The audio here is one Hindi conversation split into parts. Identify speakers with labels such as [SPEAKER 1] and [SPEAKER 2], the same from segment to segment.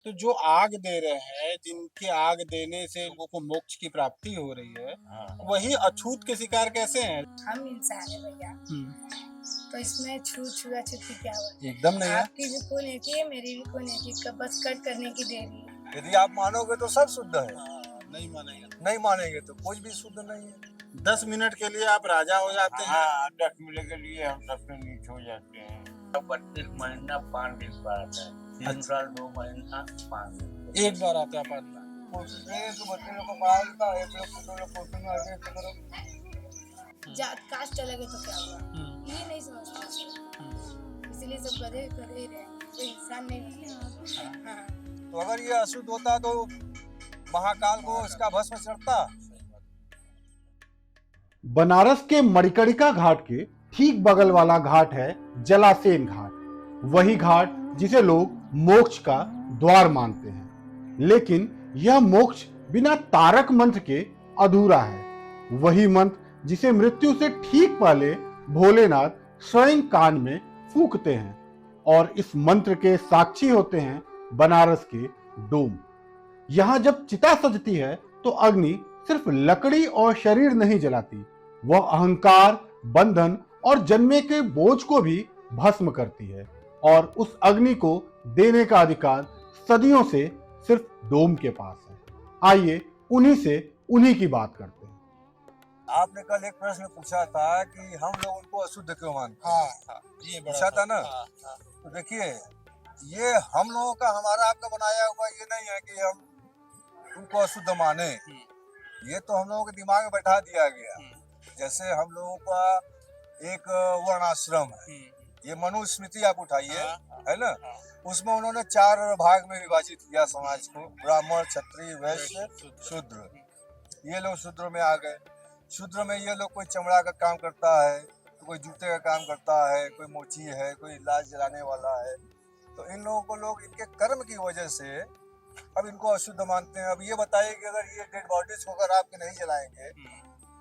[SPEAKER 1] तो जो आग दे रहे हैं, जिनके आग देने से लोगों को मोक्ष की प्राप्ति हो रही है,
[SPEAKER 2] हाँ।
[SPEAKER 1] वही अछूत के शिकार कैसे हैं?
[SPEAKER 3] हम इंसान है भैया, तो इसमें छूत की क्या बात?
[SPEAKER 1] एकदम नहीं है।
[SPEAKER 3] आपकी भी खून एक ही है, मेरी भी खून एक ही, बस कट करने की देरी है।
[SPEAKER 2] यदि आप मानोगे तो सब शुद्ध है,
[SPEAKER 1] नहीं मानेंगे।
[SPEAKER 2] नहीं मानेंगे तो कुछ भी शुद्ध नहीं है।
[SPEAKER 1] 10 मिनट के लिए आप राजा हो जाते हैं।
[SPEAKER 4] हाँ, 10 मिनट के लिए हम सबसे नीच हो जाते हैं। 32 महीना 5 दिन पर आता है, 3 साल 2 महीना 5 दिन।
[SPEAKER 1] एक बार आता है पालना।
[SPEAKER 2] कोशिश नहीं है कि बच्चे लोग को पढ़ा लिखा एक लोग कोचिंग में आगे से करो।
[SPEAKER 3] जात कास्ट अलग है तो क्या हुआ, ये नहीं समझते, इसलिए सब गधे गधे ही रहे, कोई इंसान नहीं बने। हाँ।
[SPEAKER 2] तो अगर ये अशुद्ध होता तो महाकाल को इसका भस्म चढ़ता।
[SPEAKER 5] बनारस के मणिकर्णिका घाट के ठीक बगल वाला घाट है जलासेन घाट। वही घाट जिसे लोग मोक्ष का द्वार मानते हैं, लेकिन यह मोक्ष बिना तारक मंत्र के अधूरा है। वही मंत्र जिसे मृत्यु से ठीक पहले भोलेनाथ स्वयं कान में फूंकते हैं, और इस मंत्र के साक्षी होते हैं बनारस के डोम। यहां जब चिता सजती है तो अग्नि सिर्फ लकड़ी और शरीर नहीं जलाती, वह अहंकार, बंधन और जन्मे के बोझ को भी भस्म करती है। और उस अग्नि को देने का अधिकार सदियों से सिर्फ डोम के पास है। आइए उन्हीं की बात करते हैं।
[SPEAKER 2] आपने कल एक प्रश्न पूछा था कि हम लोग उनको अशुद्ध क्यों मानते हैं।
[SPEAKER 1] हाँ, ये बड़ा
[SPEAKER 2] पूछा था ना।
[SPEAKER 1] हाँ।
[SPEAKER 2] तो देखिए, ये हम लोगों का हमारा आपका बनाया हुआ ये नहीं है कि हम उनको अशुद्ध माने। ये तो हम लोगों के दिमाग में बैठा दिया गया। जैसे हम लोगों का एक वर्णाश्रम है, ये मनुस्मृति आप उठाइए, है ना। उसमें उन्होंने 4 भाग में विभाजित किया समाज को, ब्राह्मण, क्षत्रिय, वैश्य, शूद्र। ये लोग शूद्र में आ गए। शूद्र में ये लोग कोई चमड़ा का काम करता है, तो कोई जूते का काम करता है, कोई मोची है, कोई लाश जलाने वाला है। तो इन लोगों को लोग इनके कर्म की वजह से अब इनको अशुद्ध मानते हैं। अब ये बताइए कि अगर ये डेड बॉडीज को अगर आपके नहीं जलाएंगे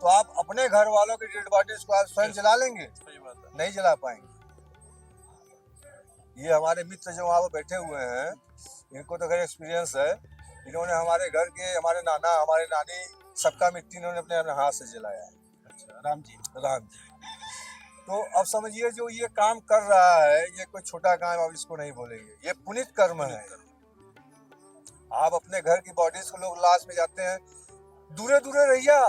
[SPEAKER 2] तो आप अपने घर वालों की डेड बॉडीज को आप स्वयं जला लेंगे? नहीं जला पाएंगे। ये हमारे मित्र जो वहाँ पर बैठे हुए हैं, इनको तो खैर एक्सपीरियंस है। इन्होंने हमारे घर के, हमारे नाना, हमारे नानी, सबका मिट्टी इन्होंने अपने हाथ से जलाया है।
[SPEAKER 1] अच्छा, राम जी।
[SPEAKER 2] तो अब समझिए जो ये काम कर रहा है, ये कोई छोटा काम अब इसको नहीं बोलेंगे, ये पुनीत कर्म है। आप अपने घर की बॉडीज को लोग लाश में जाते हैं, दूरे दूरे रहिया,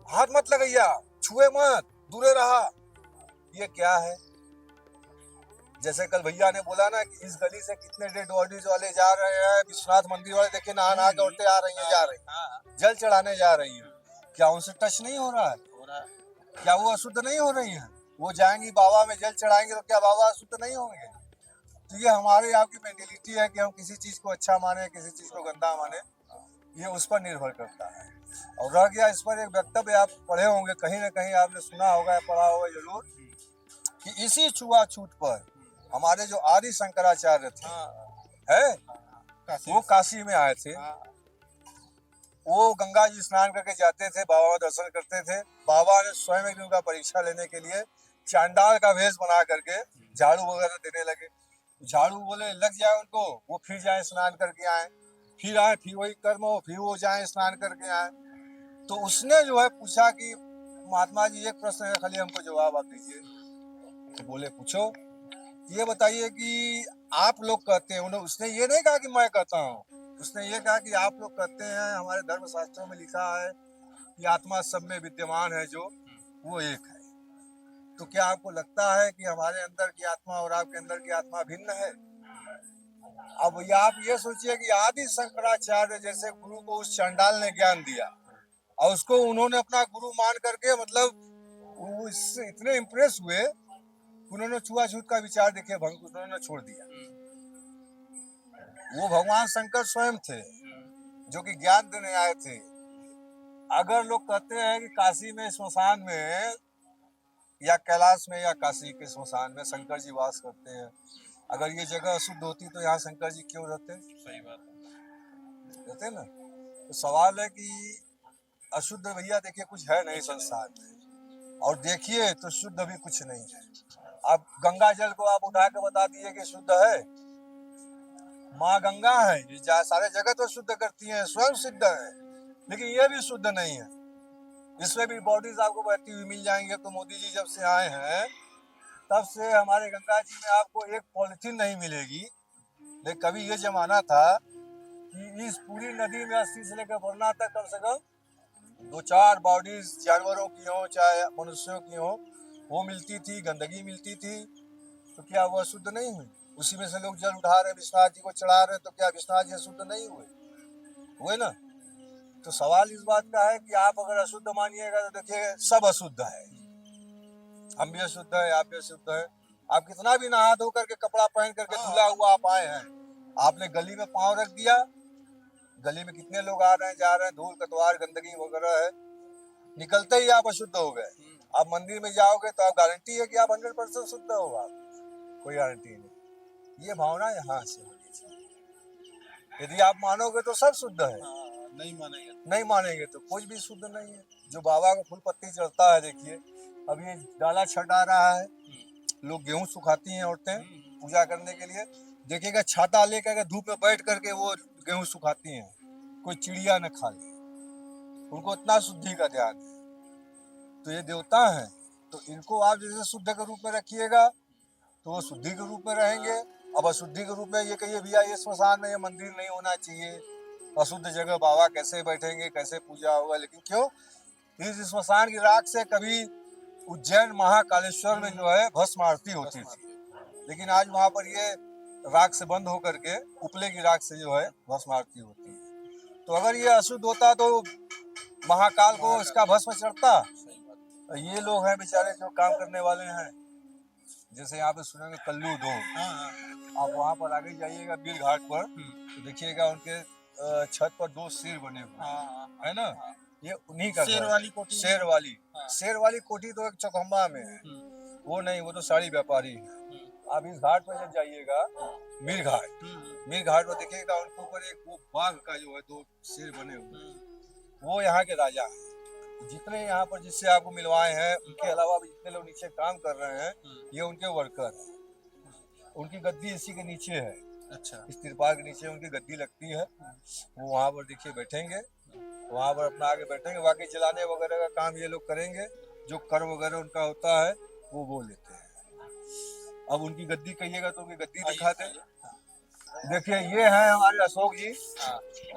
[SPEAKER 2] हाथ मत लगैया, छुए मत, दूरे रहा। ये क्या है? जैसे कल भैया ने बोला ना कि इस गली से कितने डेड बॉडीज वाले जा रहे हैं, विश्वनाथ मंदिर वाले देखिए नहा नहा के औरतें आ रही हैं, जा रही हैं, जल चढ़ाने जा रही हैं। क्या उनसे टच नहीं हो रहा है? क्या वो अशुद्ध नहीं हो रही हैं? वो जाएंगी बाबा में जल चढ़ाएंगे तो क्या बाबा अशुद्ध नहीं होंगे? तो ये हमारे यहाँ की मेंटेलिटी है कि हम किसी चीज को अच्छा माने, किसी चीज को गंदा माने, ये उस पर निर्भर करता है। और रह गया इस पर एक वक्तव्य, आप पढ़े होंगे कहीं ना कहीं, आपने सुना होगा या पढ़ा होगा जरूर, कि इसी छुआछूत पर हमारे जो आदि शंकराचार्य थे, है, वो काशी में आए थे। वो गंगा जी स्नान करके जाते थे, बाबा का दर्शन करते थे। बाबा ने स्वयं एक दिन उनका परीक्षा लेने के लिए चांडाल का वेश बना करके झाड़ू वगैरह देने लगे। झाड़ू बोले लग जाए उनको, वो फिर जाए स्नान करके आए, फिर आए, फिर वही कर्म हो, फिर वो जाए स्नान करके आए। तो उसने जो है पूछा कि महात्मा जी एक प्रश्न है, खाली हमको जवाब आप दीजिए। तो बोले पूछो। ये बताइए कि आप लोग कहते हैं, उसने ये नहीं कहा कि मैं कहता हूँ, उसने ये कहा कि आप लोग कहते हैं, हमारे धर्म शास्त्रों में लिखा है कि आत्मा सब में विद्यमान है, जो वो एक है। तो क्या आपको लगता है कि हमारे अंदर की आत्मा और आपके अंदर की आत्मा भिन्न है? अब आप ये सोचिए कि आदि शंकराचार्य जैसे गुरु को उस चंडाल ने ज्ञान दिया, और उसको उन्होंने अपना गुरु मान करके, मतलब वो इससे इतने इम्प्रेस हुए, उन्होंने छुआछूत का विचार देखिए भंग उन्होंने छोड़ दिया। वो भगवान शंकर स्वयं थे जो कि ज्ञान देने आए थे। अगर लोग कहते हैं कि काशी में स्मशान में या कैलाश में या काशी के स्मशान में शंकर जी वास करते हैं, अगर ये जगह अशुद्ध होती तो यहाँ शंकर जी क्यों रहते?
[SPEAKER 1] सही बात
[SPEAKER 2] रहते ना। तो सवाल है कि अशुद्ध भैया देखिए कुछ है नहीं संसार में, और देखिए तो शुद्ध भी कुछ नहीं है। आप गंगा जल को आप उठा के बता दिए कि शुद्ध है, माँ गंगा है, ये सारे जगत को शुद्ध करती हैं, स्वयं सिद्ध है, लेकिन ये भी शुद्ध नहीं है। इसमें भी बॉडीज आपको बहती हुई मिल जाएंगे। तो मोदी जी जब से आए हैं तब से हमारे गंगा जी में आपको एक पॉलिथीन नहीं मिलेगी। लेकिन कभी ये जमाना था कि इस पूरी नदी में 80 से लेकर वरना तक कम से कम 2-4 बॉडीज जानवरों की हो चाहे मनुष्यों की हो वो मिलती थी, गंदगी मिलती थी। तो क्या वह शुद्ध नहीं हुई? उसी में से लोग जल उठा रहे, विश्वनाथ जी को चढ़ा रहे, तो क्या विश्वनाथ जी शुद्ध नहीं हुए? हुए ना। तो सवाल इस बात का है कि आप अगर अशुद्ध मानिएगा तो देखिए सब अशुद्ध है। हम भी अशुद्ध है, आप भी अशुद्ध है। आप कितना भी नहा धो करके कपड़ा पहन करके धुला हुआ आप आए हैं, आपने गली में पांव रख दिया, गली में कितने लोग आ रहे हैं जा रहे हैं, धूल कतवार गंदगी वगैरह है, निकलते ही आप अशुद्ध हो गए। आप मंदिर में जाओगे तो आप गारंटी है कि आप 100% शुद्ध हो, आप कोई गारंटी नहीं। ये भावना यहाँ से होनी चाहिए। यदि आप मानोगे तो सब शुद्ध है, नहीं मानेंगे तो कुछ भी शुद्ध नहीं है। जो बाबा को फूल पत्ती चढ़ता है, देखिए अब ये डाला छठ आ रहा है, लोग गेहूं सुखाती हैं औरतें पूजा करने के लिए, देखिएगा छाता लेकर धूप में बैठ करके वो गेहूं सुखाती हैं, कोई चिड़िया न खा ले, उनको इतना शुद्धि का ध्यान है। तो ये देवता हैं, तो इनको आप जैसे शुद्ध के रूप में रखिएगा तो वो शुद्धि के रूप में रहेंगे। अब अशुद्धि के रूप में ये कहिए भैया ये स्मशान में ये मंदिर नहीं होना चाहिए, अशुद्ध जगह बाबा कैसे बैठेंगे, कैसे पूजा होगा। लेकिन क्यों? इस स्मशान की राख से कभी उज्जैन महाकालेश्वर में जो है भस्म आरती होती थी, लेकिन आज वहां पर ये राख से बंद होकर के उपले की राख से जो है भस्म आरती होती है। तो अगर ये अशुद्ध होता तो महाकाल को इसका भस्म चढ़ता। ये लोग हैं बेचारे जो काम करने वाले हैं, जैसे यहाँ पे सुनेंगे कल्लू दो, आप वहाँ पर आगे जाइएगा बीर घाट पर तो देखिएगा उनके छत पर 2 शेर बने हुए है ना। ये उन्हीं का शेर वाली कोठी, शेर वाली कोठी तो एक चौखंबा में है, वो नहीं, वो तो साड़ी व्यापारी है। आप इस घाट पर जब जाइएगा मीर घाट पर देखिएगा उनके ऊपर एक वो बाघ का जो है 2 शेर बने हुए, वो यहाँ के राजा हैं। जितने यहाँ पर जिससे आपको मिलवाए हैं, उनके अलावा भी जितने लोग नीचे काम कर रहे हैं ये उनके वर्कर हैं। उनकी गद्दी इसी के नीचे है, अच्छा, इस तिरपाल के नीचे उनकी गद्दी लगती है। वो वहाँ पर देखिए बैठेंगे, वहाँ पर अपना आगे बैठेंगे, बाकी चलाने वगैरह का काम ये लोग करेंगे, जो कर वगैरह उनका होता है वो लेते हैं। अब उनकी गद्दी कहिएगा तो उनकी गद्दी दिखाते हैं। देखिए ये है हमारे अशोक जी,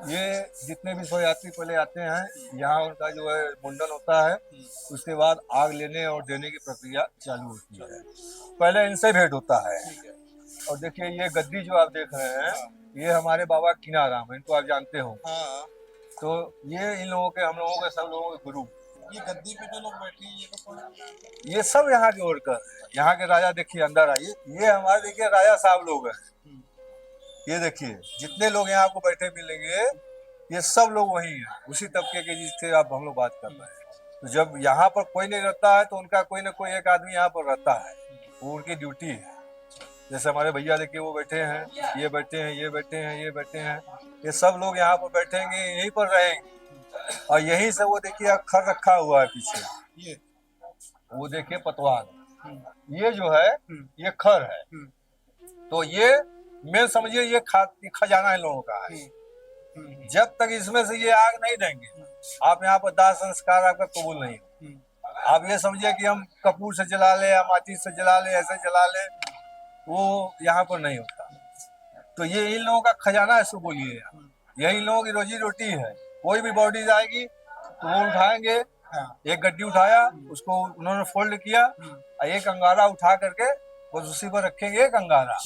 [SPEAKER 2] ये जितने भी यात्री पहले आते हैं यहाँ उनका जो है मुंडन होता है, उसके बाद आग लेने और देने की प्रक्रिया चालू होती है। पहले इनसे भेंट होता है। और देखिए ये गद्दी जो आप देख रहे हैं ये हमारे बाबा कीनाराम है, इनको आप जानते हो। तो ये इन लोगों के, हम लोगों के, सब लोगों के गुरु। ये गद्दी पे जो लोग बैठे हैं ये सब यहाँ के वर्कर, यहाँ के राजा। देखिए अंदर आइए, ये हमारे देखिए राजा साहब लोग हैं। ये देखिए जितने लोग यहाँ आपको बैठे मिलेंगे ये सब लोग वही हैं, उसी तबके के जिससे आप हम लोग बात कर रहे हैं। तो जब यहाँ पर कोई नहीं रहता है तो उनका कोई ना कोई एक आदमी यहाँ पर रहता है, वो उनकी ड्यूटी है। जैसे हमारे भैया देखिए वो बैठे हैं, ये बैठे हैं, ये बैठे हैं, ये बैठे हैं, ये सब लोग यहाँ पर बैठेंगे, यहीं पर रहेंगे। और यहीं से वो देखिए खर रखा हुआ है पीछे, ये वो देखिए पतवार, ये जो है ये खर है। तो ये मैं समझिए ये खजाना इन लोगों का है। जब तक इसमें से ये आग नहीं देंगे आप यहाँ पर दाह संस्कार आपका कबूल नहीं हो। आप ये समझिए कि हम कपूर से जला ले या माचिस से जला ले, ऐसे जला ले, वो यहाँ पर नहीं होता। तो ये इन लोगों का खजाना है, इसको बोलिए, यही इन लोगों की रोजी रोटी है। कोई भी बॉडी आएगी तो वो उठाएंगे, एक गड्डी उठाया उसको उन्होंने फोल्ड किया, एक अंगारा उठा करके बस उसी पर रखेंगे, एक अंगारा।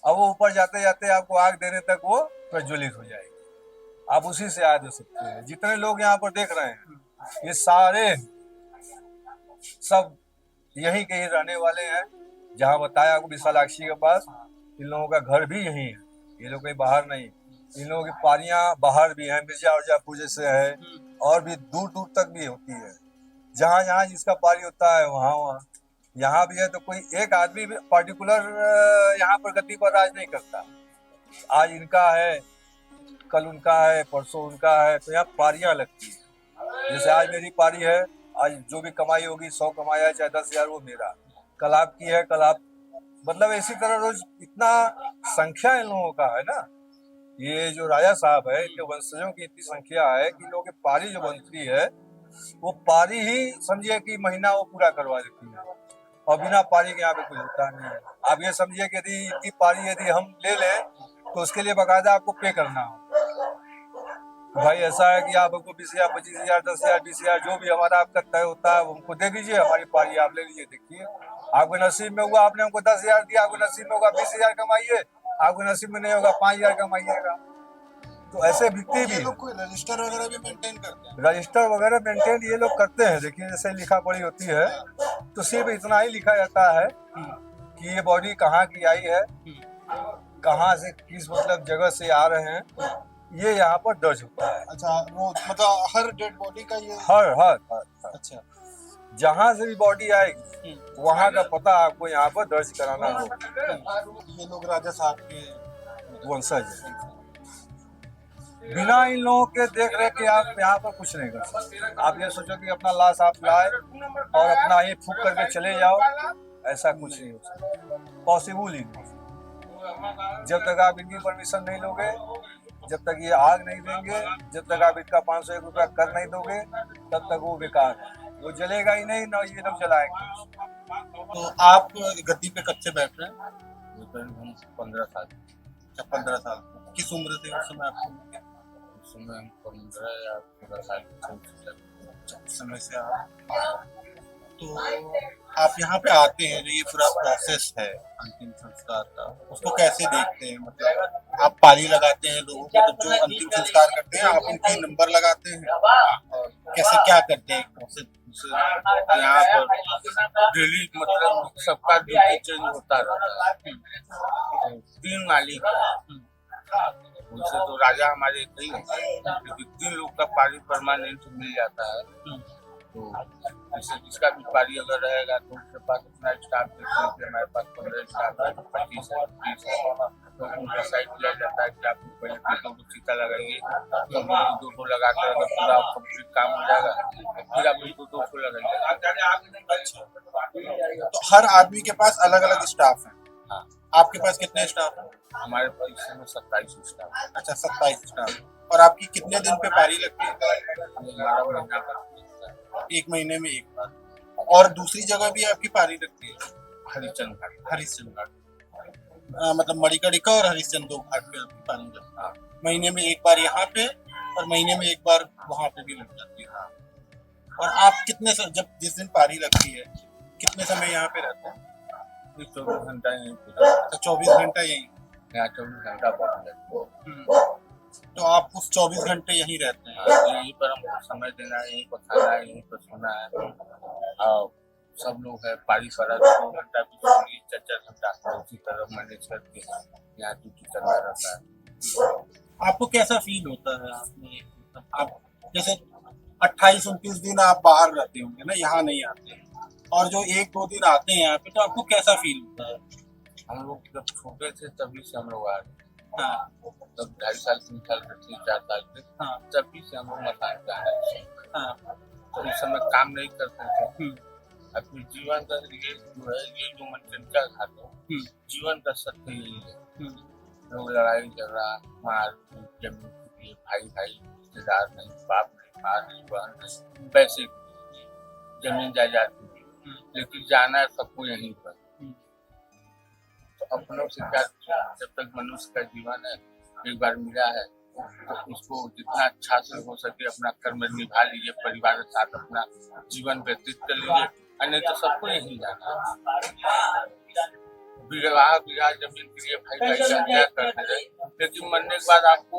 [SPEAKER 2] अब वो ऊपर जाते जाते आपको आग देने तक वो प्रज्वलित हो जाएगी। आप उसी से आग दे सकते हैं। जितने लोग यहाँ पर देख रहे हैं ये सारे सब यहीं के ही रहने वाले हैं। जहाँ बताया आपको विशालाक्षी के पास, इन लोगों का घर भी यहीं है, ये लोग कहीं बाहर नहीं। इन लोगों की पारियां बाहर भी हैं, मिर्जापुर जैसे है, और भी दूर दूर तक भी होती है। जहाँ जहाँ जिसका पारी होता है वहाँ वहाँ यहाँ भी है। तो कोई एक आदमी भी पार्टिकुलर यहाँ पर गद्दी पर राज नहीं करता। आज इनका है, कल उनका है, परसों उनका है, तो यहाँ पारियां लगती है। जैसे आज मेरी पारी है, आज जो भी कमाई होगी 100 कमाया चाहे 10,000 वो मेरा, कल आपकी है, कल आप मतलब इसी तरह रोज इतना संख्या इन लोगों का है ना, ये जो राजा साहब है इनके वंशजों की इतनी संख्या है कि लोगों की पारी जो बनती है वो पारी ही समझिए कि महीना वो पूरा करवा देती है, और बिना पारी के यहाँ पे कुछ होता नहीं है। आप ये समझिए कि यदि इनकी पारी यदि हम ले लें तो उसके लिए बाकायदा आपको पे करना हो। भाई ऐसा है कि आप हमको 20,000, 25,000, 10,000, 20,000 जो भी हमारा आपका तय होता है वो हमको दे दीजिए, हमारी पारी आप ले लीजिए। देखिए आपके नसीब में हुआ आपने हमको 10,000 दिया, आपके नसीब में होगा 20,000 कमाइए, आपके नसीब में नहीं होगा 5,000 कमाइएगा। तो ऐसे बिकती भी
[SPEAKER 1] ये
[SPEAKER 2] है।
[SPEAKER 1] लोग कोई रजिस्टर वगैरह भी मेंटेन करते हैं?
[SPEAKER 2] रजिस्टर वगैरह मेंटेन ये लोग करते हैं। देखिए जैसे लिखा पढ़ी होती है तो सिर्फ इतना ही लिखा जाता है कि ये बॉडी कहाँ की आई है, कहाँ से किस मतलब जगह से आ रहे हैं, ये यहाँ पर दर्ज होता है।
[SPEAKER 1] अच्छा, वो मतलब हर डेड बॉडी का ये
[SPEAKER 2] हर
[SPEAKER 1] अच्छा
[SPEAKER 2] जहाँ से भी बॉडी आएगी वहाँ का पता आपको यहाँ पर दर्ज कराना होगा।
[SPEAKER 1] ये लोग राजा साहब के
[SPEAKER 2] वंशज है। बिना इन लोगों के देख रेख के आप यहाँ पर कुछ नहीं कर सकते। आप ये सोचो कि अपना लाश आप लाए और अपना ही फूक करके चले जाओ, ऐसा कुछ नहीं हो सकता, पॉसिबल ही नहीं। जब तक आप इनकी परमिशन नहीं लोगे, जब तक ये आग नहीं देंगे, जब तक आप इसका 501 रुपया कर नहीं दोगे, तब तक वो बेकार है। वो जलेगा ही नहीं, ना ये लोग जलाएंगे।
[SPEAKER 1] तो आप गद्दी पे कब से बैठ रहे हैं?
[SPEAKER 4] 15 साल।
[SPEAKER 1] अच्छा, 15 साल। किस उम्र से उस समय आपको?
[SPEAKER 4] उस समय हम 15 या 16 साल के थे।
[SPEAKER 1] उस समय से आप तो आप यहाँ पे आते हैं, जो ये पूरा प्रोसेस है अंतिम संस्कार का, उसको कैसे देखते हैं? मतलब आप पाली लगाते हैं लोगों को, तो जो अंतिम संस्कार करते हैं आप उनके नंबर लगाते हैं और कैसे क्या करते हैं प्रोसेस?
[SPEAKER 4] यहाँ पर डेली मतलब सबका ड्यूटी चेंज होता रहता है। 3 मालिक उनसे तो राजा हमारे एक ही होता है, लेकिन 3 लोग का पारी परमानेंट मिल जाता है। तो जैसे जिसका भी पारी अगर रहेगा तो उसके पास अपना स्टाफ देखते हैं। हमारे पास 15 स्टाफ है, 25 है, 30 है, तो उनका साइड दिया जाता है कि आप पहले पीटों को टीका लगाइए, तो दो को लगाकर अगर पूरा कंप्लीट काम हो जाएगा फिर आप उनको 2 को लगाइए।
[SPEAKER 1] तो हर आदमी के पास अलग अलग स्टाफ है?
[SPEAKER 4] हाँ।
[SPEAKER 1] आपके पास कितने स्टाफ है?
[SPEAKER 4] हमारे पास इस समय 27 स्टाफ है।
[SPEAKER 1] अच्छा, 27 स्टाफ। और आपकी कितने दिन पे पारी लगती है?
[SPEAKER 4] 12 महीना का
[SPEAKER 1] 1 महीने में एक बार। और दूसरी जगह भी आपकी पारी लगती है?
[SPEAKER 4] हरिचंद घाट।
[SPEAKER 1] हरिश्चंद्र घाट। मतलब मणिकर्णिका और हरिश्चंद्र 2 घाट पे आपकी पारी लगती है। महीने में एक बार यहाँ पे और महीने में एक बार वहाँ पे भी लग जाती है। और आप कितने जब जिस दिन पारी लगती है कितने समय यहाँ पे रहते हैं?
[SPEAKER 4] 24 घंटा यहीं पे।
[SPEAKER 1] तो 24 घंटा यहीं?
[SPEAKER 4] यहाँ 24 घंटा पहुँच जाते।
[SPEAKER 1] तो आप उस 24 घंटे यहीं रहते हैं?
[SPEAKER 4] यहीं पर हमको समय देना है, यहीं पर खाना है, यहीं पर सोना है। और सब लोग है पारी पर 2 घंटा भी सोनिए, 4 घंटा उसी तरह मैनेज करके यहाँ ड्यूटी करना रहता है।
[SPEAKER 1] आपको कैसा फील होता है? आपने आप जैसे 28-29 दिन आप बाहर रहते होंगे ना, यहाँ नहीं आते हैं, और जो 1-2 दिन आते हैं यहाँ पे, तो आपको कैसा फील होता है?
[SPEAKER 4] हम लोग जब छोटे थे तभी से हम लोग आ रहे हैं।
[SPEAKER 1] हाँ
[SPEAKER 4] तब 2.5 साल 3 साल के थे, 4 साल के,
[SPEAKER 1] हाँ
[SPEAKER 4] तभी से हम लोग मकान का है।
[SPEAKER 1] हाँ।
[SPEAKER 4] तो उस समय काम नहीं करते थे। अपने जीवन का ये जो है, ये जो मनचंचल घाट है, जीवन का सत्य यही है। लोग लड़ाई झगड़ा मार जमीन के लिए, भाई रिश्तेदार नहीं, बाप नहीं, माँ नहीं, बहन नहीं, पैसे जमीन जायदाद नहीं, लेकिन जाना है सबको यहीं पर। तो अपनों से क्या, जब तक मनुष्य का जीवन है एक बार मिला है तो उसको जितना अच्छा से हो सके अपना कर्म निभा लीजिए, परिवार के साथ अपना जीवन व्यतीत कर लीजिए, नहीं तो सबको यहीं जाना है। विवाह जमीन के लिए भाई क्या करते रहे, लेकिन मरने के बाद आपको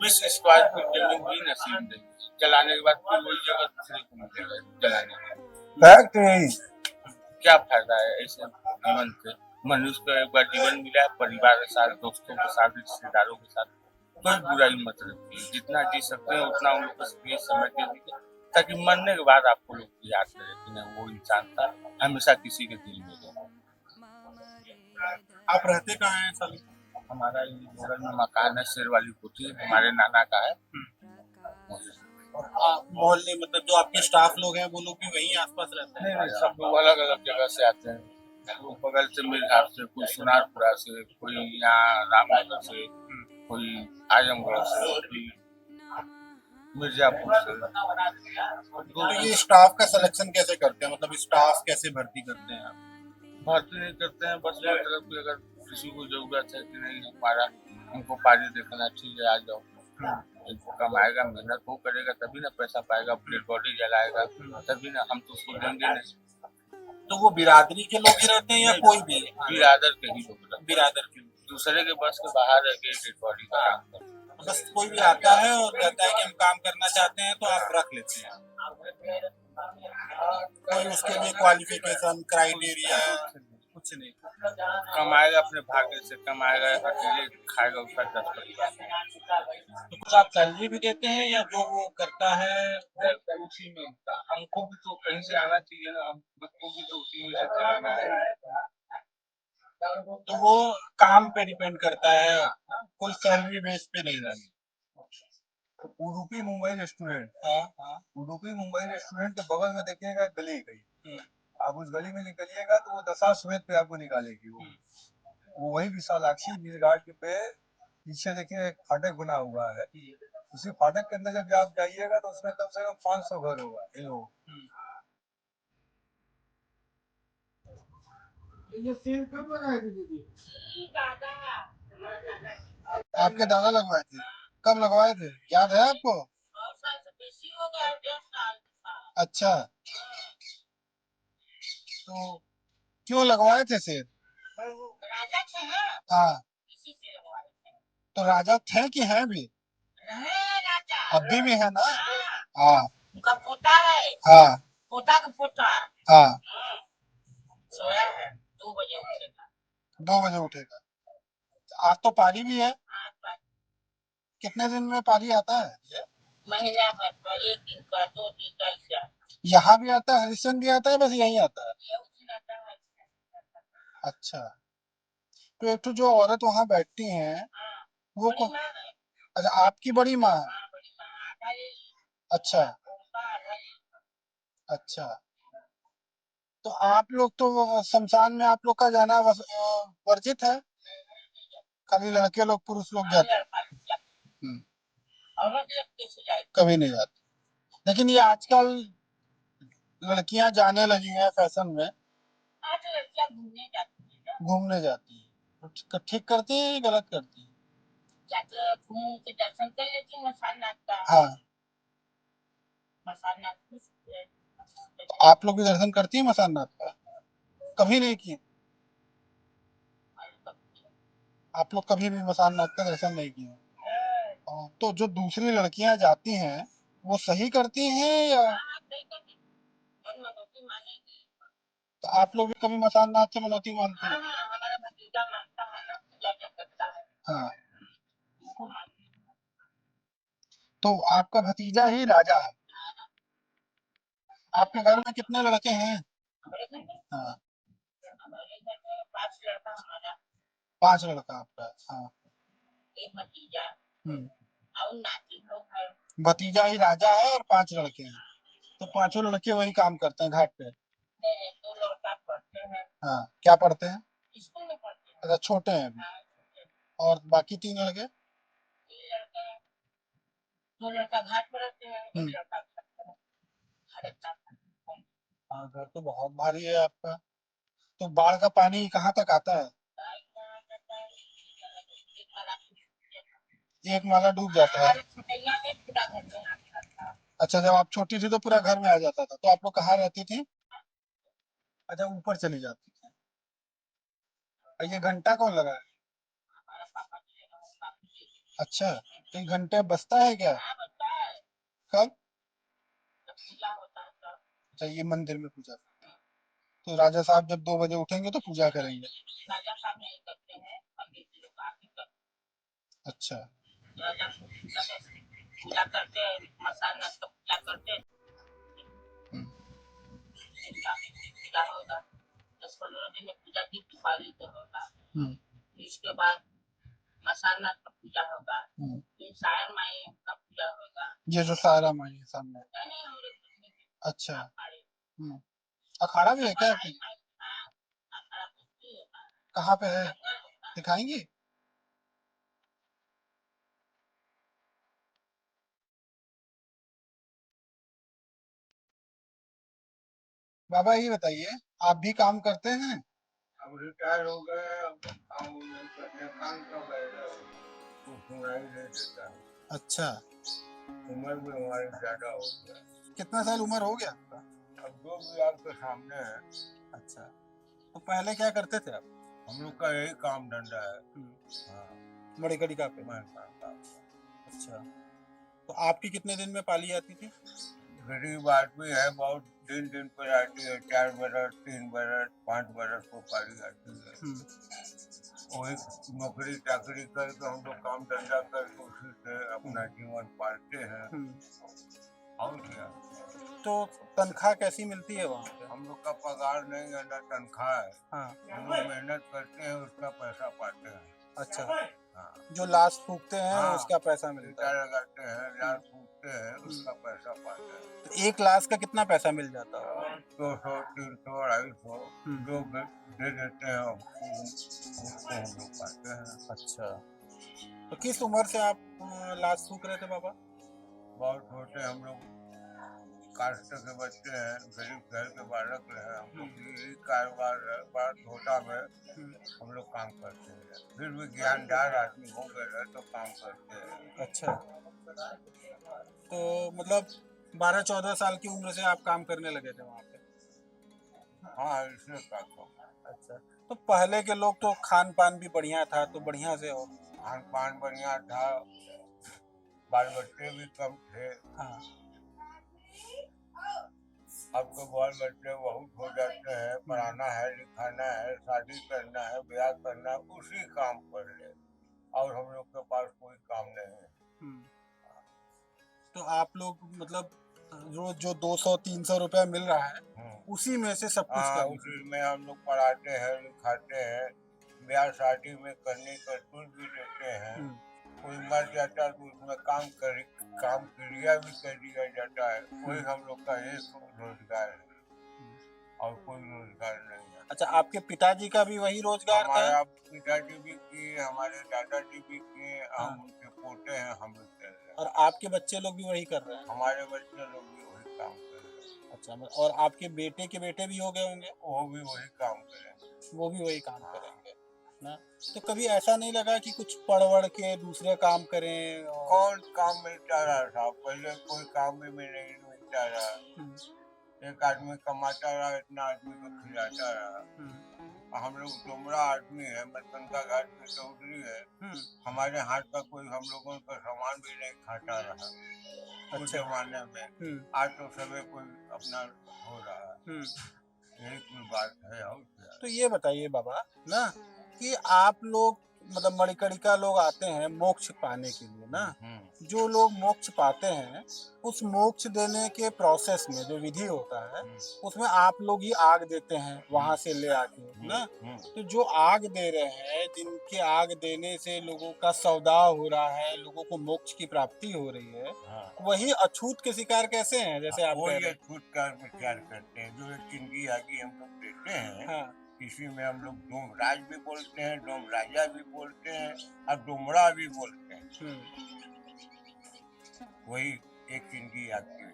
[SPEAKER 4] 20 स्क्वायर फीट जमीन भी नसीब नहीं, जलाने के बाद फिर वही जगह दूसरे को मिलेगा जलाने का। क्या फायदा है ऐसे जीवन से? मनुष्य को एक बार जीवन मिला है, परिवार के साथ, दोस्तों के साथ, रिश्तेदारों के साथ कोई बुराई मत रखिए। जितना जी सकते हैं उतना उन लोग को समय दे दीजिए, ताकि मरने के बाद आपको लोग याद करें कि नहीं वो इंसान था, हमेशा किसी के दिल में रहे।
[SPEAKER 1] आप रहते कहाँ हैं सर?
[SPEAKER 4] हमारा ये बगल में मकान है, शेर वाली कोठी हमारे नाना का है।
[SPEAKER 1] और मोहल्ले मतलब जो आपके स्टाफ लोग हैं वो लोग भी वहीं आसपास रहते हैं?
[SPEAKER 4] नहीं नहीं, सब लोग अलग अलग जगह से आते हैं। कोई बगल से मिर्जापुर से, कोई सोनारपुरा से, कोई यहाँ रामनगर से, कोई आजमगढ़ से, कोई मिर्जापुर से।
[SPEAKER 1] तो ये स्टाफ का सिलेक्शन कैसे करते हैं, मतलब स्टाफ कैसे भर्ती करते हैं आप?
[SPEAKER 4] भर्ती नहीं करते हैं, बस मतलब कि अगर किसी को जरूरत है कि नहीं हमारा हमको पारी देखना चाहिए, आ जाओ। इनको कमाएगा, मेहनत वो करेगा तभी ना पैसा पाएगा, डेड बॉडी जलाएगा तभी ना, हम तो उसको देंगे नहीं।
[SPEAKER 1] तो वो बिरादरी के लोग ही रहते हैं या कोई भी?
[SPEAKER 4] बिरादर के ही लोग रहते हैं।
[SPEAKER 1] बिरादर के लोग।
[SPEAKER 4] दूसरे के बस के बाहर रह के डेड बॉडी का काम करते हैं।
[SPEAKER 1] बस कोई भी आता है और कहता है कि हम काम करना चाहते हैं तो आप रख लेते हैं? कोई उसके लिए क्वालिफिकेशन क्राइटेरिया कुछ नहीं?
[SPEAKER 4] कमाएगा अपने भाग्य से, कमाएगा अकेले खाएगा उसका 10%।
[SPEAKER 1] तो कुछ आप सैलरी भी देते हैं या जो वो करता है
[SPEAKER 4] उसी में होता है। हमको भी तो कहीं से आना चाहिए ना, हमको भी तो उसी में से चलाना है।
[SPEAKER 1] तो वो काम पे डिपेंड करता है, कोई सैलरी बेस पे नहीं रहती?
[SPEAKER 2] उडुपी मुंबई रेस्टोरेंट,
[SPEAKER 1] हाँ।
[SPEAKER 2] उडुपी मुंबई रेस्टोरेंट के बगल में देखिएगा गली गई, आप उस गली में निकलिएगा तो वो दशाश्वमेध पे आपको निकालेगी। वो वही विशालाक्षी बीच घाट पे पीछे देखिए एक फाटक बना हुआ है, उसी फाटक के अंदर जब आप जाइएगा तो उसमें कम से कम 500 घर होगा इन लोगों।
[SPEAKER 5] ये सेल कब लगाए थे दीदी?
[SPEAKER 1] आपके दादा लगवाए थे? कब लगवाए थे, याद है आपको? अच्छा, तो क्यों लगवाए थे सेल? हाँ, तो राजा थे कि हैं भी? अभी भी है ना? हाँ।
[SPEAKER 6] उनका पोता है,
[SPEAKER 1] हाँ।
[SPEAKER 6] पोता का पोता
[SPEAKER 1] हाँ।
[SPEAKER 6] सोया है, 2 बजे उठेगा।
[SPEAKER 1] 2 बजे उठेगा। आज तो पारी भी है, कितने दिन में पारी आता है?
[SPEAKER 6] महीना भर का, 1 दिन का, 2 दिन का, ऐसा।
[SPEAKER 1] यहाँ भी आता है, हरिश्चंद्र भी आता है, बस यही आता है?
[SPEAKER 6] ये उस दिन आता है।
[SPEAKER 1] अच्छा, तो एक तो जो औरत वहाँ बैठती हैं वो
[SPEAKER 6] बड़ी माँ है,
[SPEAKER 1] अच्छा, आपकी बड़ी माँ है?
[SPEAKER 6] बड़ी माँ आधा ये,
[SPEAKER 1] अच्छा।
[SPEAKER 6] उनका आधा ये।
[SPEAKER 1] अच्छा, तो आप लोग तो शमशान में आप लोग का जाना वर्जित है, खाली लड़के लोग पुरुष लोग जाते हैं?
[SPEAKER 6] लड़का
[SPEAKER 1] हम्म,
[SPEAKER 6] औरत लोग कैसे जाएगी?
[SPEAKER 1] कभी नहीं जाते, लेकिन ये आजकल लड़कियां जाने लगी हैं फैशन में,
[SPEAKER 6] आज लड़कियां घूमने जाती है,
[SPEAKER 1] घूमने जाती हैं, तो ठीक करती है या गलत करती है?
[SPEAKER 6] जाके घूम के दर्शन कर लेती है मसानाथ का।
[SPEAKER 1] हाँ,
[SPEAKER 6] मसानाथ में
[SPEAKER 1] तो आप लोग भी दर्शन करती है मसाननाथ का? कभी नहीं की? आप लोग कभी भी मसाननाथ का दर्शन नहीं किए? तो जो दूसरी लड़कियां जाती हैं वो सही करती हैं या?
[SPEAKER 6] मनोती मानेगी।
[SPEAKER 1] तो आप लोग भी कभी मसाननाथ से मनौती मानते हैं?
[SPEAKER 6] हमारा भतीजा मानता है ना, पूजा करता है।
[SPEAKER 1] हाँ, तो आपका भतीजा ही राजा है? आपके घर में कितने लड़के हैं?
[SPEAKER 6] हमारे घर में
[SPEAKER 1] हाँ,
[SPEAKER 6] हमारे घर में 5 लड़का हमारा,
[SPEAKER 1] 5 लड़का आपका? हाँ।
[SPEAKER 6] एक भतीजा
[SPEAKER 1] हम्म,
[SPEAKER 6] और नाती लोग हैं।
[SPEAKER 1] भतीजा ही राजा है और 5 लड़के हैं, तो 5 लड़के वही काम करते हैं घाट पे?
[SPEAKER 6] मेरे 2 लड़का पढ़ते हैं,
[SPEAKER 1] हाँ, क्या पढ़ते हैं?
[SPEAKER 6] स्कूल में पढ़ते हैं।
[SPEAKER 1] अच्छा, छोटे हैं अभी, और बाकी 3 लड़के?
[SPEAKER 6] 3 लड़के, 2 लड़का घाट पर रहते हैं, एक लड़का घर पर रहता है।
[SPEAKER 1] हाँ, घर तो बहुत भारी है आपका, तो बाढ़ का पानी कहाँ तक आता है? एक नाला डूब जाता है?
[SPEAKER 6] हमारे छटैया में पूरा घर में आ जाता है।
[SPEAKER 1] अच्छा, जब आप छोटी थी तो पूरा घर में आ जाता था, तो आप लोग कहाँ रहती थी? अच्छा, ऊपर चली जाती थी। और ये घंटा कौन लगा है?
[SPEAKER 6] हमारा पापा जी है, बापू जी।
[SPEAKER 1] अच्छा, तो ये घंटे बजता है क्या?
[SPEAKER 6] हाँ, बता है,
[SPEAKER 1] कब?
[SPEAKER 6] जब पूजा होता है तब।
[SPEAKER 1] अच्छा, ये मंदिर में पूजा, तो राजा साहब जब 2 बजे उठेंगे तो पूजा करेंगे?
[SPEAKER 6] राजा साहब नहीं करते हैं, पंडित जी लोग आके करते
[SPEAKER 1] अच्छा,
[SPEAKER 6] हैं। राजा साहब पूजा करते हैं, मसानाथ का पूजा करते हैं।
[SPEAKER 1] हम्म,
[SPEAKER 6] पूजा होगा 10-15 दिन में, पूजा की दिवाली तो होगा।
[SPEAKER 1] हम्म,
[SPEAKER 6] इसके बाद मसानाथ का पूजा होगा,
[SPEAKER 1] हम्म,
[SPEAKER 6] फिर सायन माई का पूजा होगा,
[SPEAKER 7] ये जो सारा माई है सामने। अच्छा। अखाड़ा भी है क्या आपके? कहाँ पे है? दिखाएंगे? बाबा ये बताइए, आप भी काम करते हैं?
[SPEAKER 4] अब रिटायर हो गए, अब काम नहीं करते, काम कब आएगा तो सुनाई नहीं देता।
[SPEAKER 7] अच्छा।
[SPEAKER 4] उम्र भी हमारी ज्यादा हो गया।
[SPEAKER 7] कितना साल उम्र हो गया आपका?
[SPEAKER 4] अब जो भी आपके सामने है।
[SPEAKER 7] अच्छा। तो पहले क्या करते थे आप?
[SPEAKER 4] हम लोग का यही काम धंधा है। हाँ,
[SPEAKER 7] मड़ीकड़िका पे?
[SPEAKER 4] मैं काम।
[SPEAKER 7] अच्छा। तो आपकी कितने दिन में पाली आती थी?
[SPEAKER 4] गरीब आदमी है, बहुत दिन दिन पर आती है, 4 बरस, 3 बरस, 5 बरस को पाली आती है। वही नौकरी चाकरी करके हम लोग काम धंधा करके उसी से अपना जीवन पालते हैं। और क्या?
[SPEAKER 7] तो तनख्वाह कैसी मिलती है वहाँ पे?
[SPEAKER 4] हम लोग का पगार नहीं है, ना तनख्वाह है।
[SPEAKER 7] हाँ।
[SPEAKER 4] हम लोग मेहनत करते हैं, उसका पैसा पाते हैं।
[SPEAKER 7] अच्छा।
[SPEAKER 4] हाँ,
[SPEAKER 7] जो लाश फूकते हैं
[SPEAKER 4] हाँ,
[SPEAKER 7] उसका पैसा मिलता
[SPEAKER 4] टीका
[SPEAKER 7] है।
[SPEAKER 4] लगाते हैं, लाश फूकते हैं, उसका पैसा पाते हैं।
[SPEAKER 7] तो एक लाश का कितना पैसा मिल जाता है?
[SPEAKER 4] 200, 300, 250 जो दे देते हैं उसको हम लोग पाते हैं।
[SPEAKER 7] अच्छा। तो किस उम्र से आप लाश फूक रहे थे बाबा?
[SPEAKER 4] बहुत छोटे हम लोग कास्ट के बच्चे हैं, गरीब घर के बालक हैं। हम लोग यही कारोबार है, बड़ा छोटा में हम लोग काम करते हैं। फिर भी ज्ञानदार आदमी हो गए तो काम करते हैं।
[SPEAKER 7] अच्छा। तो मतलब 12-14 साल की उम्र से आप काम करने लगे थे वहाँ पे?
[SPEAKER 4] हाँ, इसलिए का काम।
[SPEAKER 7] अच्छा। तो पहले के लोग तो खान पान भी बढ़िया था, तो बढ़िया से हो?
[SPEAKER 4] खान पान बढ़िया था, बाल बच्चे भी कम थे।
[SPEAKER 7] हाँ।
[SPEAKER 4] अब तो बाल बच्चे बहुत हो जाते हैं, पढ़ाना है, लिखाना है, शादी करना है, ब्याह करना है, उसी काम पर ले। और हम लोग के पास कोई काम नहीं है।
[SPEAKER 7] तो आप लोग मतलब रोज जो 200-300 रुपया मिल रहा है उसी में से सब कुछ
[SPEAKER 4] हाँ,
[SPEAKER 7] कर
[SPEAKER 4] उसी में हम लोग पढ़ाते हैं, लिखाते हैं, ब्याह शादी में करने का टूल भी देते हैं। कोई मर जाता है तो उसमें काम क्रिया भी कर दिया जाता है। वही हम लोग का एक रोजगार है और कोई रोजगार नहीं है।
[SPEAKER 7] अच्छा, आपके पिताजी का भी वही रोजगार था?
[SPEAKER 4] हमारा पिताजी भी किए, हमारे दादाजी भी किए, हम उनके पोते हैं, हम भी कर रहे हैं।
[SPEAKER 7] और आपके बच्चे लोग भी वही कर रहे हैं?
[SPEAKER 4] हमारे बच्चे लोग भी वही काम कर रहे हैं।
[SPEAKER 7] अच्छा। और आपके बेटे के बेटे भी हो गए होंगे?
[SPEAKER 4] वो भी वही काम करेंगे।
[SPEAKER 7] वो भी वही काम करेंगे ना? तो कभी ऐसा नहीं लगा कि कुछ पढ़ वढ़ के दूसरे काम करें?
[SPEAKER 4] कौन काम मिलता रहा था पहले? कोई काम भी में नहीं मिलता रहा। एक आदमी कमाता रहा, इतना आदमी को खिलाता रहा। हम लोग डुमरा आदमी है, मतंगा घाट में चौधरी है। हमारे हाथ का कोई हम लोगों का सामान भी नहीं खाता रहा उस जमाने में। आज तो सभी कोई अपना हो रहा है। यही कोई बात है और क्या?
[SPEAKER 7] तो ये बताइए बाबा ना कि आप लोग मतलब मणिकर्णिका लोग आते हैं मोक्ष पाने के लिए ना, जो लोग मोक्ष पाते हैं उस मोक्ष देने के प्रोसेस में जो विधि होता है उसमें आप लोग ही आग देते हैं वहां से ले आके ना। तो जो आग दे रहे हैं, जिनके आग देने से लोगों का सौदा हो रहा है, लोगों को मोक्ष की प्राप्ति हो रही है, वही अछूत के शिकार कैसे हैं? जैसे आप
[SPEAKER 4] वो
[SPEAKER 7] कह
[SPEAKER 4] ये
[SPEAKER 7] रहे हैं।
[SPEAKER 4] अछूत का विचार करते हैं, जो एक चिंगी आगे हम लोग देते हैं।
[SPEAKER 7] हाँ।
[SPEAKER 4] इसी में हम लोग डोमराज भी बोलते हैं, डोमराजा भी बोलते हैं और डोमरा भी बोलते हैं। वही एक चिंगी आती है।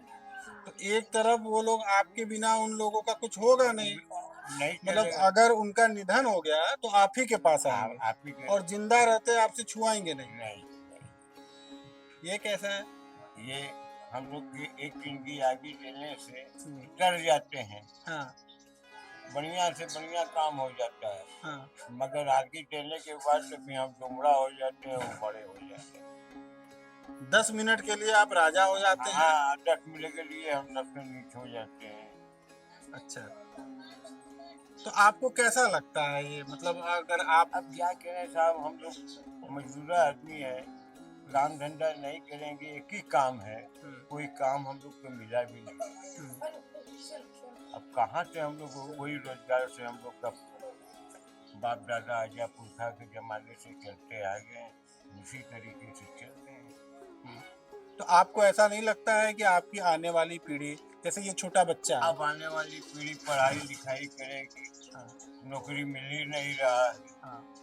[SPEAKER 7] तो एक तरफ वो लोग आपके बिना उन लोगों का कुछ होगा नहीं, मतलब
[SPEAKER 4] चलेगा।
[SPEAKER 7] अगर उनका निधन हो गया तो आप ही के पास आएंगे
[SPEAKER 4] आप ही के।
[SPEAKER 7] और जिंदा रहते आपसे छुआएंगे नहीं।
[SPEAKER 4] नहीं,
[SPEAKER 7] ये कैसा है?
[SPEAKER 4] ये हम लोग की एक चिंगी आगे देने से डर जाते हैं।
[SPEAKER 7] हाँ।
[SPEAKER 4] बढ़िया से बढ़िया काम हो जाता है।
[SPEAKER 7] हाँ।
[SPEAKER 4] मगर आगे देने के बाद जब हम डुमरा हो जाते हैं, वो बड़े हो जाते हैं।
[SPEAKER 7] 10 मिनट के लिए आप राजा हो जाते हैं?
[SPEAKER 4] हाँ, 10 मिनट के लिए हम 10 से नीचे हो जाते हैं।
[SPEAKER 7] अच्छा। तो आपको कैसा लगता है ये, मतलब अगर आप
[SPEAKER 4] अब क्या करें साहब, हम लोग मजदूरा आदमी है, काम धंधा नहीं करेंगे, एक ही काम है, कोई काम हम लोग को मिला भी नहीं। अब कहाँ से हम लोग वही रोजगार से हम लोग का बाप दादा आजा पुरखा के जमाने से चलते आ गए, उसी तरीके से चल रहे हैं।
[SPEAKER 7] तो आपको ऐसा नहीं लगता है कि आपकी आने वाली पीढ़ी, जैसे ये छोटा बच्चा है,
[SPEAKER 4] अब आने वाली पीढ़ी पढ़ाई लिखाई करेगी,
[SPEAKER 7] हाँ,
[SPEAKER 4] नौकरी मिल ही नहीं रहा है,
[SPEAKER 7] हाँ,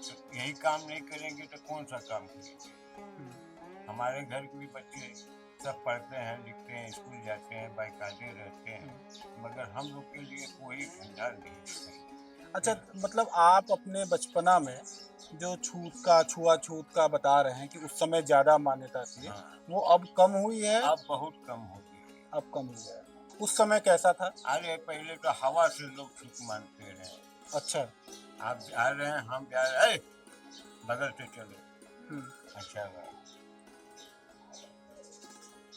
[SPEAKER 4] तो यही काम नहीं करेंगे तो कौन सा काम करेंगे। हमारे घर के भी बच्चे सब पढ़ते हैं, लिखते हैं, स्कूल जाते हैं, बाकायदे रहते हैं, मगर हम लोग के लिए कोई भंडार नहीं है।
[SPEAKER 7] अच्छा, मतलब आप अपने बचपना में जो छुआछूत का बता रहे हैं कि उस समय ज्यादा मान्यता थी,
[SPEAKER 4] हाँ,
[SPEAKER 7] वो अब कम हुई है?
[SPEAKER 4] अब बहुत कम हो गई।
[SPEAKER 7] अब कम हुई है। उस समय कैसा था?
[SPEAKER 4] अरे पहले तो हवा से लोग सुख मानते रहे।
[SPEAKER 7] अच्छा।
[SPEAKER 4] आप जा रहे हैं, हम जा रहे हैं, बगल से चलो,
[SPEAKER 7] हम्म,
[SPEAKER 4] अच्छा बात।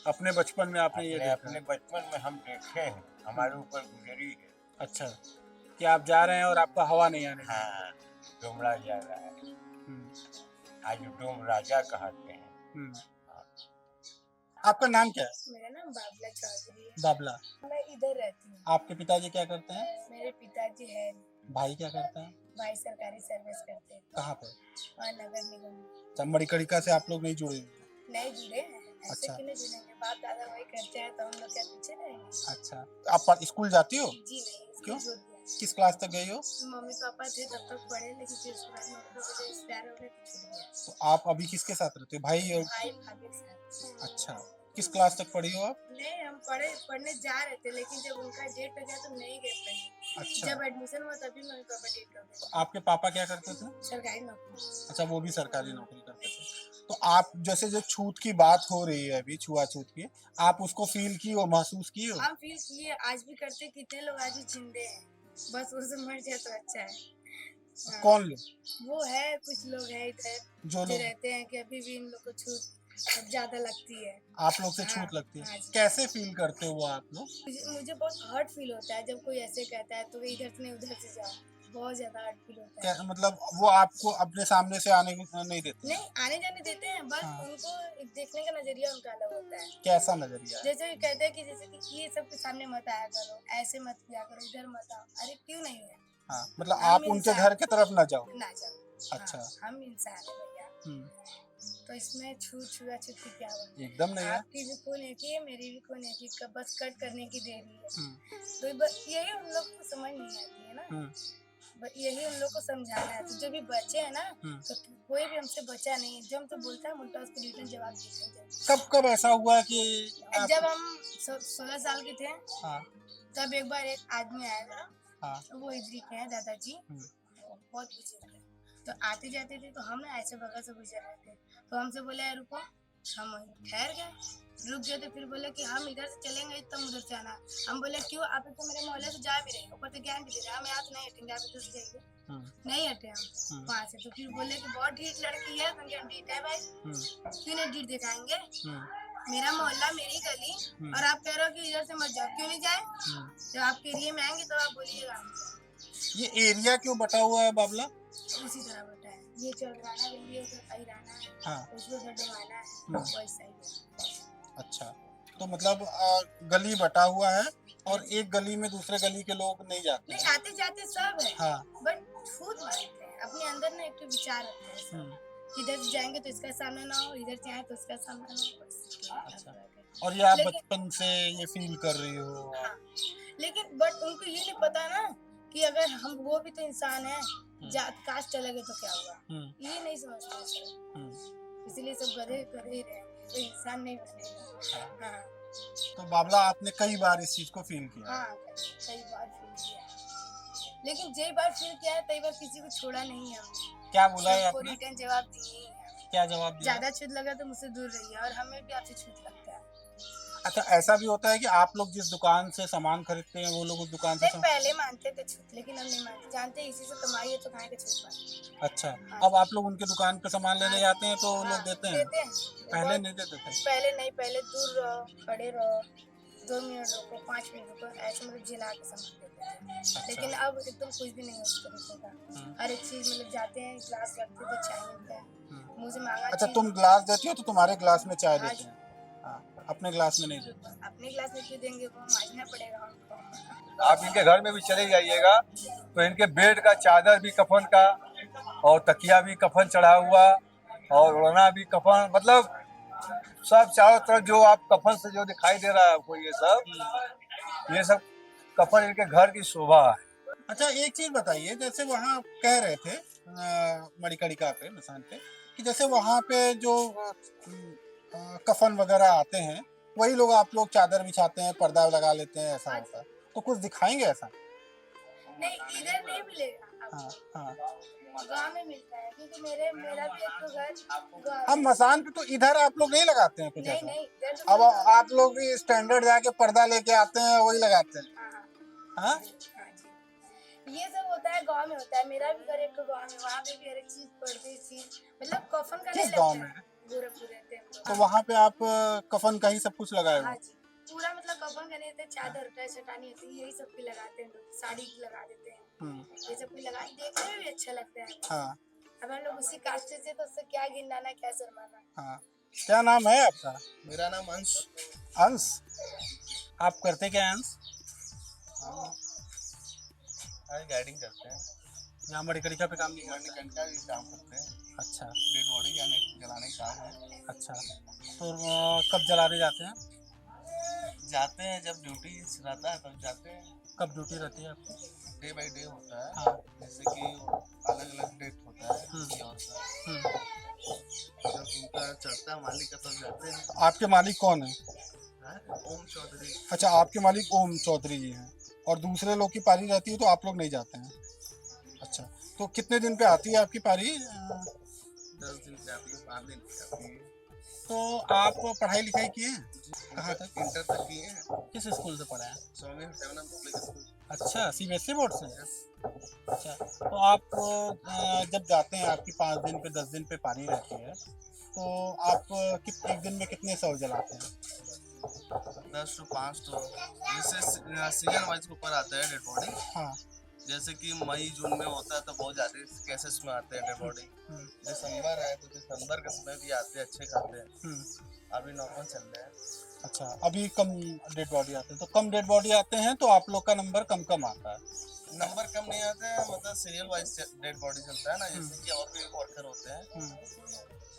[SPEAKER 7] अपने बचपन में आपने ये देखा?
[SPEAKER 4] अपने बचपन में हम देखे हैं, हमारे ऊपर गुजरी है।
[SPEAKER 7] अच्छा, कि आप जा रहे हैं और आपका हवा नहीं आने लगा।
[SPEAKER 4] हाँ, डोमरा जा रहा है,
[SPEAKER 7] हम्म,
[SPEAKER 4] आज डोम राजा कहते हैं।
[SPEAKER 7] हम्म। आपका नाम क्या है?
[SPEAKER 3] मेरा नाम बाबला चौधरी है।
[SPEAKER 7] बाबला।
[SPEAKER 3] मैं इधर रहती हूँ।
[SPEAKER 7] आपके पिताजी क्या करते हैं?
[SPEAKER 3] मेरे पिताजी है,
[SPEAKER 7] भाई क्या करते हैं?
[SPEAKER 3] भाई सरकारी सर्विस करते हैं
[SPEAKER 7] कहाँ पे?
[SPEAKER 3] और नगर निगम में।
[SPEAKER 7] अच्छा, मणिकर्णिका से आप लोग नहीं जुड़े हुए?
[SPEAKER 3] नहीं जुड़े हैं, ऐसे
[SPEAKER 7] अच्छा।
[SPEAKER 3] क्यों नहीं जुड़ेंगे? बाप दादा वही करते हैं तो हम लोग क्या पीछे रहेंगे?
[SPEAKER 7] अच्छा, आप स्कूल जाती हो?
[SPEAKER 3] जी नहीं,
[SPEAKER 7] क्यों?
[SPEAKER 3] स्कूल छूट गया।
[SPEAKER 7] किस क्लास तक गई हो?
[SPEAKER 3] मम्मी पापा थे तब तक पढ़े, लेकिन फिर उसके बाद नौकरी वजह एक्सपायर हो गए तो छूट गया।
[SPEAKER 7] तो आप अभी किसके साथ रहते हो, भाई और?
[SPEAKER 3] भाई भाभी के साथ।
[SPEAKER 7] अच्छा, किस क्लास तक पढ़ी हो आप?
[SPEAKER 3] नहीं, हम पढ़ने जा रहे थे, लेकिन जब उनका डेट हो गया तो नहीं गए पढ़ने।
[SPEAKER 7] अच्छा,
[SPEAKER 3] जब एडमिशन हुआ तभी मम्मी पापा डेट हो
[SPEAKER 7] तो
[SPEAKER 3] गए।
[SPEAKER 7] आपके पापा क्या करते थे?
[SPEAKER 3] सरकारी नौकरी।
[SPEAKER 7] अच्छा, वो भी सरकारी नौकरी करते थे। तो आप जैसे जो छूत की बात हो रही है अभी, छुआछूत की, आप उसको फील की हो, महसूस की हो?
[SPEAKER 3] हम फील किए, आज भी करते, कितने लोग आज भी जिंदे हैं, बस उससे मर जाए तो अच्छा है। हाँ,
[SPEAKER 7] कौन लोग?
[SPEAKER 3] वो है, कुछ लोग हैं इधर
[SPEAKER 7] जो
[SPEAKER 3] जो
[SPEAKER 7] लोग
[SPEAKER 3] रहते हैं कि अभी भी इन लोग को छूट ज्यादा लगती है।
[SPEAKER 7] आप लोग से
[SPEAKER 3] हाँ,
[SPEAKER 7] छूट लगती है?
[SPEAKER 3] हाँ जी।
[SPEAKER 7] कैसे फील करते हो वो आप लोग?
[SPEAKER 3] मुझे बहुत हर्ट फील होता है जब कोई ऐसे कहता है तो इधर से नहीं उधर से जाओ, बहुत ज्यादा हर्ट फील होता है।
[SPEAKER 7] मतलब वो आपको अपने सामने से आने नहीं देते?
[SPEAKER 3] नहीं, आने जाने देते हैं, बस
[SPEAKER 7] हाँ।
[SPEAKER 3] उनको देखने का नजरिया उनका अलग होता है।
[SPEAKER 7] कैसा नजरिया है?
[SPEAKER 3] जैसे कहते हैं कि जैसे कि ये सबके सामने मत आया करो, ऐसे मत किया करो, इधर मत आओ। अरे क्यों नहीं है?
[SPEAKER 7] हाँ, मतलब
[SPEAKER 3] हम
[SPEAKER 7] आप उनके
[SPEAKER 3] इंसान-
[SPEAKER 7] घर की तरफ ना जाओ।
[SPEAKER 3] ना जाओ।
[SPEAKER 7] अच्छा।
[SPEAKER 3] हाँ, हम इंसान है भैया, तो इसमें छुआछूत की क्या बात है?
[SPEAKER 7] एकदम नहीं है।
[SPEAKER 3] आपकी भी खून एक ही है, मेरी भी खून एक ही, बस कट करने की देरी है।
[SPEAKER 7] हम्म,
[SPEAKER 3] तो बस यही उन लोग को समझ नहीं आती है ना, बस यही उन लोग को समझाना है। तो जो भी बचे हैं ना, तो कोई भी हमसे बचा नहीं है, जो हमसे बोलता है हम उल्टा उसको रिटर्न जवाब देते हैं।
[SPEAKER 7] कब कब ऐसा हुआ कि
[SPEAKER 3] जब हम 16 साल के थे,
[SPEAKER 7] हाँ,
[SPEAKER 3] तब एक बार एक आदमी आया था,
[SPEAKER 7] हाँ,
[SPEAKER 3] वो इधर के हैं दादाजी, बहुत बुजुर्ग थे। तो आते जाते थे तो हम ना ऐसे बगल से गुजर रहे थे, तो हमसे बोले रुको, हम ठहर गए, रुक गए। तो फिर बोले कि हम इधर से चलेंगे तब उधर से आना। हम बोले क्यों, आप तो मेरे मोहल्ले से जा भी रहे, ऊपर से ज्ञान भी दे रहे, हम यहाँ से नहीं हटेंगे, आप इधर से जाइए। नहीं हटे हम वहाँ से। तो फिर बोले कि बहुत ढीठ लड़की है, ढीठ है भाई, क्यों नहीं ढीठ दिखाएंगे? मेरा मोहल्ला, मेरी गली, और आप कह रहे हो कि इधर से मत जाओ, क्यों नहीं जाए? जब आपके एरिया में आएंगे तो आप बोलिएगा।
[SPEAKER 7] ये एरिया क्यों बटा हुआ है बाबला?
[SPEAKER 3] उसी तरह बटा है, ये चौधराना गली है, उधर अहिराना है,
[SPEAKER 7] हाँ,
[SPEAKER 3] उसको उधर डोमाना है, वैसा ही है।
[SPEAKER 7] अच्छा, तो मतलब गली बटा हुआ है और एक गली में दूसरे गली के लोग नहीं जाते
[SPEAKER 3] नहीं,
[SPEAKER 7] हैं।
[SPEAKER 3] आते जाते सब है,
[SPEAKER 7] हाँ,
[SPEAKER 3] बट छूट मारते हैं अपने अंदर ना, एक विचार रखते हैं सब। इधर से जाएंगे तो इसका सामना ना हो, इधर से आए तो इसका सामना ना हो, बस।
[SPEAKER 7] अच्छा। और ये आप
[SPEAKER 3] लेकिन-
[SPEAKER 7] बचपन से ये फील कर रही हो?
[SPEAKER 3] हाँ, लेकिन बट उनको ये नहीं पता ना कि अगर हम, वो भी तो इंसान है, जात कास्ट चलेंगे तो क्या होगा, ये नहीं समझते सर। इसलिए सब गधे गधे ही रहेंगे, कोई इंसान नहीं बनेगा। हाँ,
[SPEAKER 7] तो बाबला आपने कई बार इस चीज को फील किया?
[SPEAKER 3] हाँ, कई बार फील किया है, लेकिन जय बार फील किया है कई बार किसी को छोड़ा नहीं है हमने।
[SPEAKER 7] क्या बोला है
[SPEAKER 3] सबको
[SPEAKER 7] आपने?
[SPEAKER 3] रिटर्न जवाब दिए हैं।
[SPEAKER 7] क्या जवाब दिया?
[SPEAKER 3] ज्यादा छूत लगा तो मुझसे दूर रहिए, और हमें भी आपसे छूत लगता है।
[SPEAKER 7] अच्छा, ऐसा भी होता है कि आप लोग जिस दुकान से सामान खरीदते हैं वो लोग उस दुकान से
[SPEAKER 3] नहीं, पहले मानते थे छूत, लेकिन हम नहीं मानते, जानते इसी से कमाई है तो खाएंगे छूत पाए।
[SPEAKER 7] अच्छा, अब आप लोग उनके दुकान पे सामान लेने जाते हैं तो वो लोग देते हैं?
[SPEAKER 3] देते हैं।
[SPEAKER 7] पहले नहीं देते थे?
[SPEAKER 3] पहले नहीं, पहले दूर रहो, खड़े रहो, 2 मिनट रुको, 5 मिनट रुको, ऐसे मतलब जिला के सामान देते हैं। लेकिन अब एकदम कुछ भी नहीं है उस तरीके का। हर एक चीज मतलब जाते हैं, ग्लास रखते हैं तो चाय मिलता है, मुँह से मांगा
[SPEAKER 7] अच्छा,
[SPEAKER 3] चीज-
[SPEAKER 7] तुम ग्लास देती हो तो तुम्हारे ग्लास में चाय
[SPEAKER 3] हाँ
[SPEAKER 7] देते हैं? हाँ, अपने ग्लास में नहीं देते?
[SPEAKER 3] अपने ग्लास में क्यों देंगे, वो मांगना पड़ेगा हमको।
[SPEAKER 2] आप इनके घर में भी चले जाइएगा तो इनके बेड का चादर भी कफन का, और तकिया भी कफन चढ़ा हुआ, और ओढ़ना भी कफन, मतलब सब चारों तरफ जो आप कफन से जो दिखाई दे रहा है आपको ये सब कफन इनके घर की शोभा है।
[SPEAKER 7] अच्छा एक चीज बताइए, जैसे वहाँ आप कह रहे थे मणिकर्णिका पे मसान पे कि जैसे वहाँ पे जो कफन वगैरह आते हैं वही लोग आप लोग चादर बिछाते हैं, पर्दा लगा लेते हैं, ऐसा होता है, तो कुछ दिखाएंगे ऐसा?
[SPEAKER 3] नहीं, इधर नहीं मिलेगा
[SPEAKER 7] हाँ
[SPEAKER 3] आपको,
[SPEAKER 7] हाँ।
[SPEAKER 3] गाँव में मिलता है, क्योंकि मेरा भी एक तो घर गाँव
[SPEAKER 7] अब
[SPEAKER 3] में।
[SPEAKER 7] मसान पे तो इधर आप लोग नहीं लगाते हैं कुछ
[SPEAKER 3] नहीं
[SPEAKER 7] ऐसा?
[SPEAKER 3] नहीं, इधर तो
[SPEAKER 7] अब आप लोग भी स्टैंडर्ड जाके पर्दा लेके आते हैं वही लगाते हैं?
[SPEAKER 3] हाँ
[SPEAKER 7] हाँ
[SPEAKER 3] हाँ जी, ये सब होता है गांव में होता है। मेरा भी घर एक तो गांव में, वहाँ पे भी हर एक चीज पड़ती चीज, मतलब कफन का नहीं
[SPEAKER 7] किस गांव
[SPEAKER 3] लगता
[SPEAKER 7] में?
[SPEAKER 3] है, गोरखपुर रहते हैं हम
[SPEAKER 7] तो
[SPEAKER 3] लोग।
[SPEAKER 7] वहाँ पे आप कफन का ही सब कुछ लगाए
[SPEAKER 3] हाँ
[SPEAKER 7] हो?
[SPEAKER 3] जी, पूरा मतलब कफन का नहीं होता, चादर होता है, चटानी होती है, यही सब भी लगाते हैं लोग, साड़ी भी लगा देते हैं, ये सब भी लगा, देखने में भी अच्छा लगता है।
[SPEAKER 7] हाँ
[SPEAKER 3] अब हम लोग उसी कास्ट से, तो उससे क्या गिनाना क्या शर्माना।
[SPEAKER 7] हाँ। क्या नाम है आपका?
[SPEAKER 4] मेरा नाम अंश।
[SPEAKER 7] अंश। आप करते क्या हैं अंश?
[SPEAKER 4] गाइडिंग करते हैं,
[SPEAKER 7] यहाँ मणिकर्णिका पे काम नहीं करते?
[SPEAKER 4] मणिकर्णिका भी काम करते हैं,
[SPEAKER 7] अच्छा
[SPEAKER 4] डेड बॉडी जलाने का काम है।
[SPEAKER 7] अच्छा। तो कब जलाने जाते हैं?
[SPEAKER 4] जाते हैं जब ड्यूटी रहता है तब जाते हैं।
[SPEAKER 7] कब ड्यूटी रहती है आपकी?
[SPEAKER 4] डे बाई डे होता है,
[SPEAKER 7] हाँ।
[SPEAKER 4] जैसे कि अलग अलग डेट होता है किसी और का, जब उनका चढ़ता है मालिक का तब जाते हैं।
[SPEAKER 7] तो आपके मालिक कौन है?
[SPEAKER 4] ओम चौधरी।
[SPEAKER 7] अच्छा, आपके मालिक ओम चौधरी जी हैं, और दूसरे लोग की पारी रहती है तो आप लोग नहीं जाते हैं? अच्छा, तो कितने दिन पे आती है आपकी पारी?
[SPEAKER 4] 10 दिन से आती है, 5 दिन से आती है।
[SPEAKER 7] तो आप पढ़ाई लिखाई किए हैं? कहाँ तक?
[SPEAKER 4] इंटर तक किए हैं,
[SPEAKER 7] किस स्कूल से पढ़े हैं?
[SPEAKER 4] स्वामी सेवन पब्लिक स्कूल।
[SPEAKER 7] अच्छा, सीबीएसई बोर्ड से? अच्छा, तो आप जब जाते हैं, आपकी 5 दिन पे 10 दिन पे पारी रहती है, तो आप एक दिन में कितने सौ जलाते हैं?
[SPEAKER 4] 10 to 5 तो जैसे सीजन वाइज के ऊपर आता है डेड बॉडी।
[SPEAKER 7] हाँ।
[SPEAKER 4] जैसे कि मई जून में होता है तो बहुत ज्यादा केसेस में आते हैं डेड बॉडी। दिसंबर है तो दिसंबर के समय भी आते हैं, अच्छे खाते हैं। अभी नॉर्मल चल रहे हैं।
[SPEAKER 7] अच्छा, अभी कम डेड बॉडी आते हैं, तो कम डेड बॉडी आते हैं तो आप लोग का नंबर कम कम आता है?
[SPEAKER 4] नंबर कम नहीं आते हैं, मतलब सीरियल वाइज डेड बॉडी चलता है ना, जैसे कि और भी वर्कर होते हैं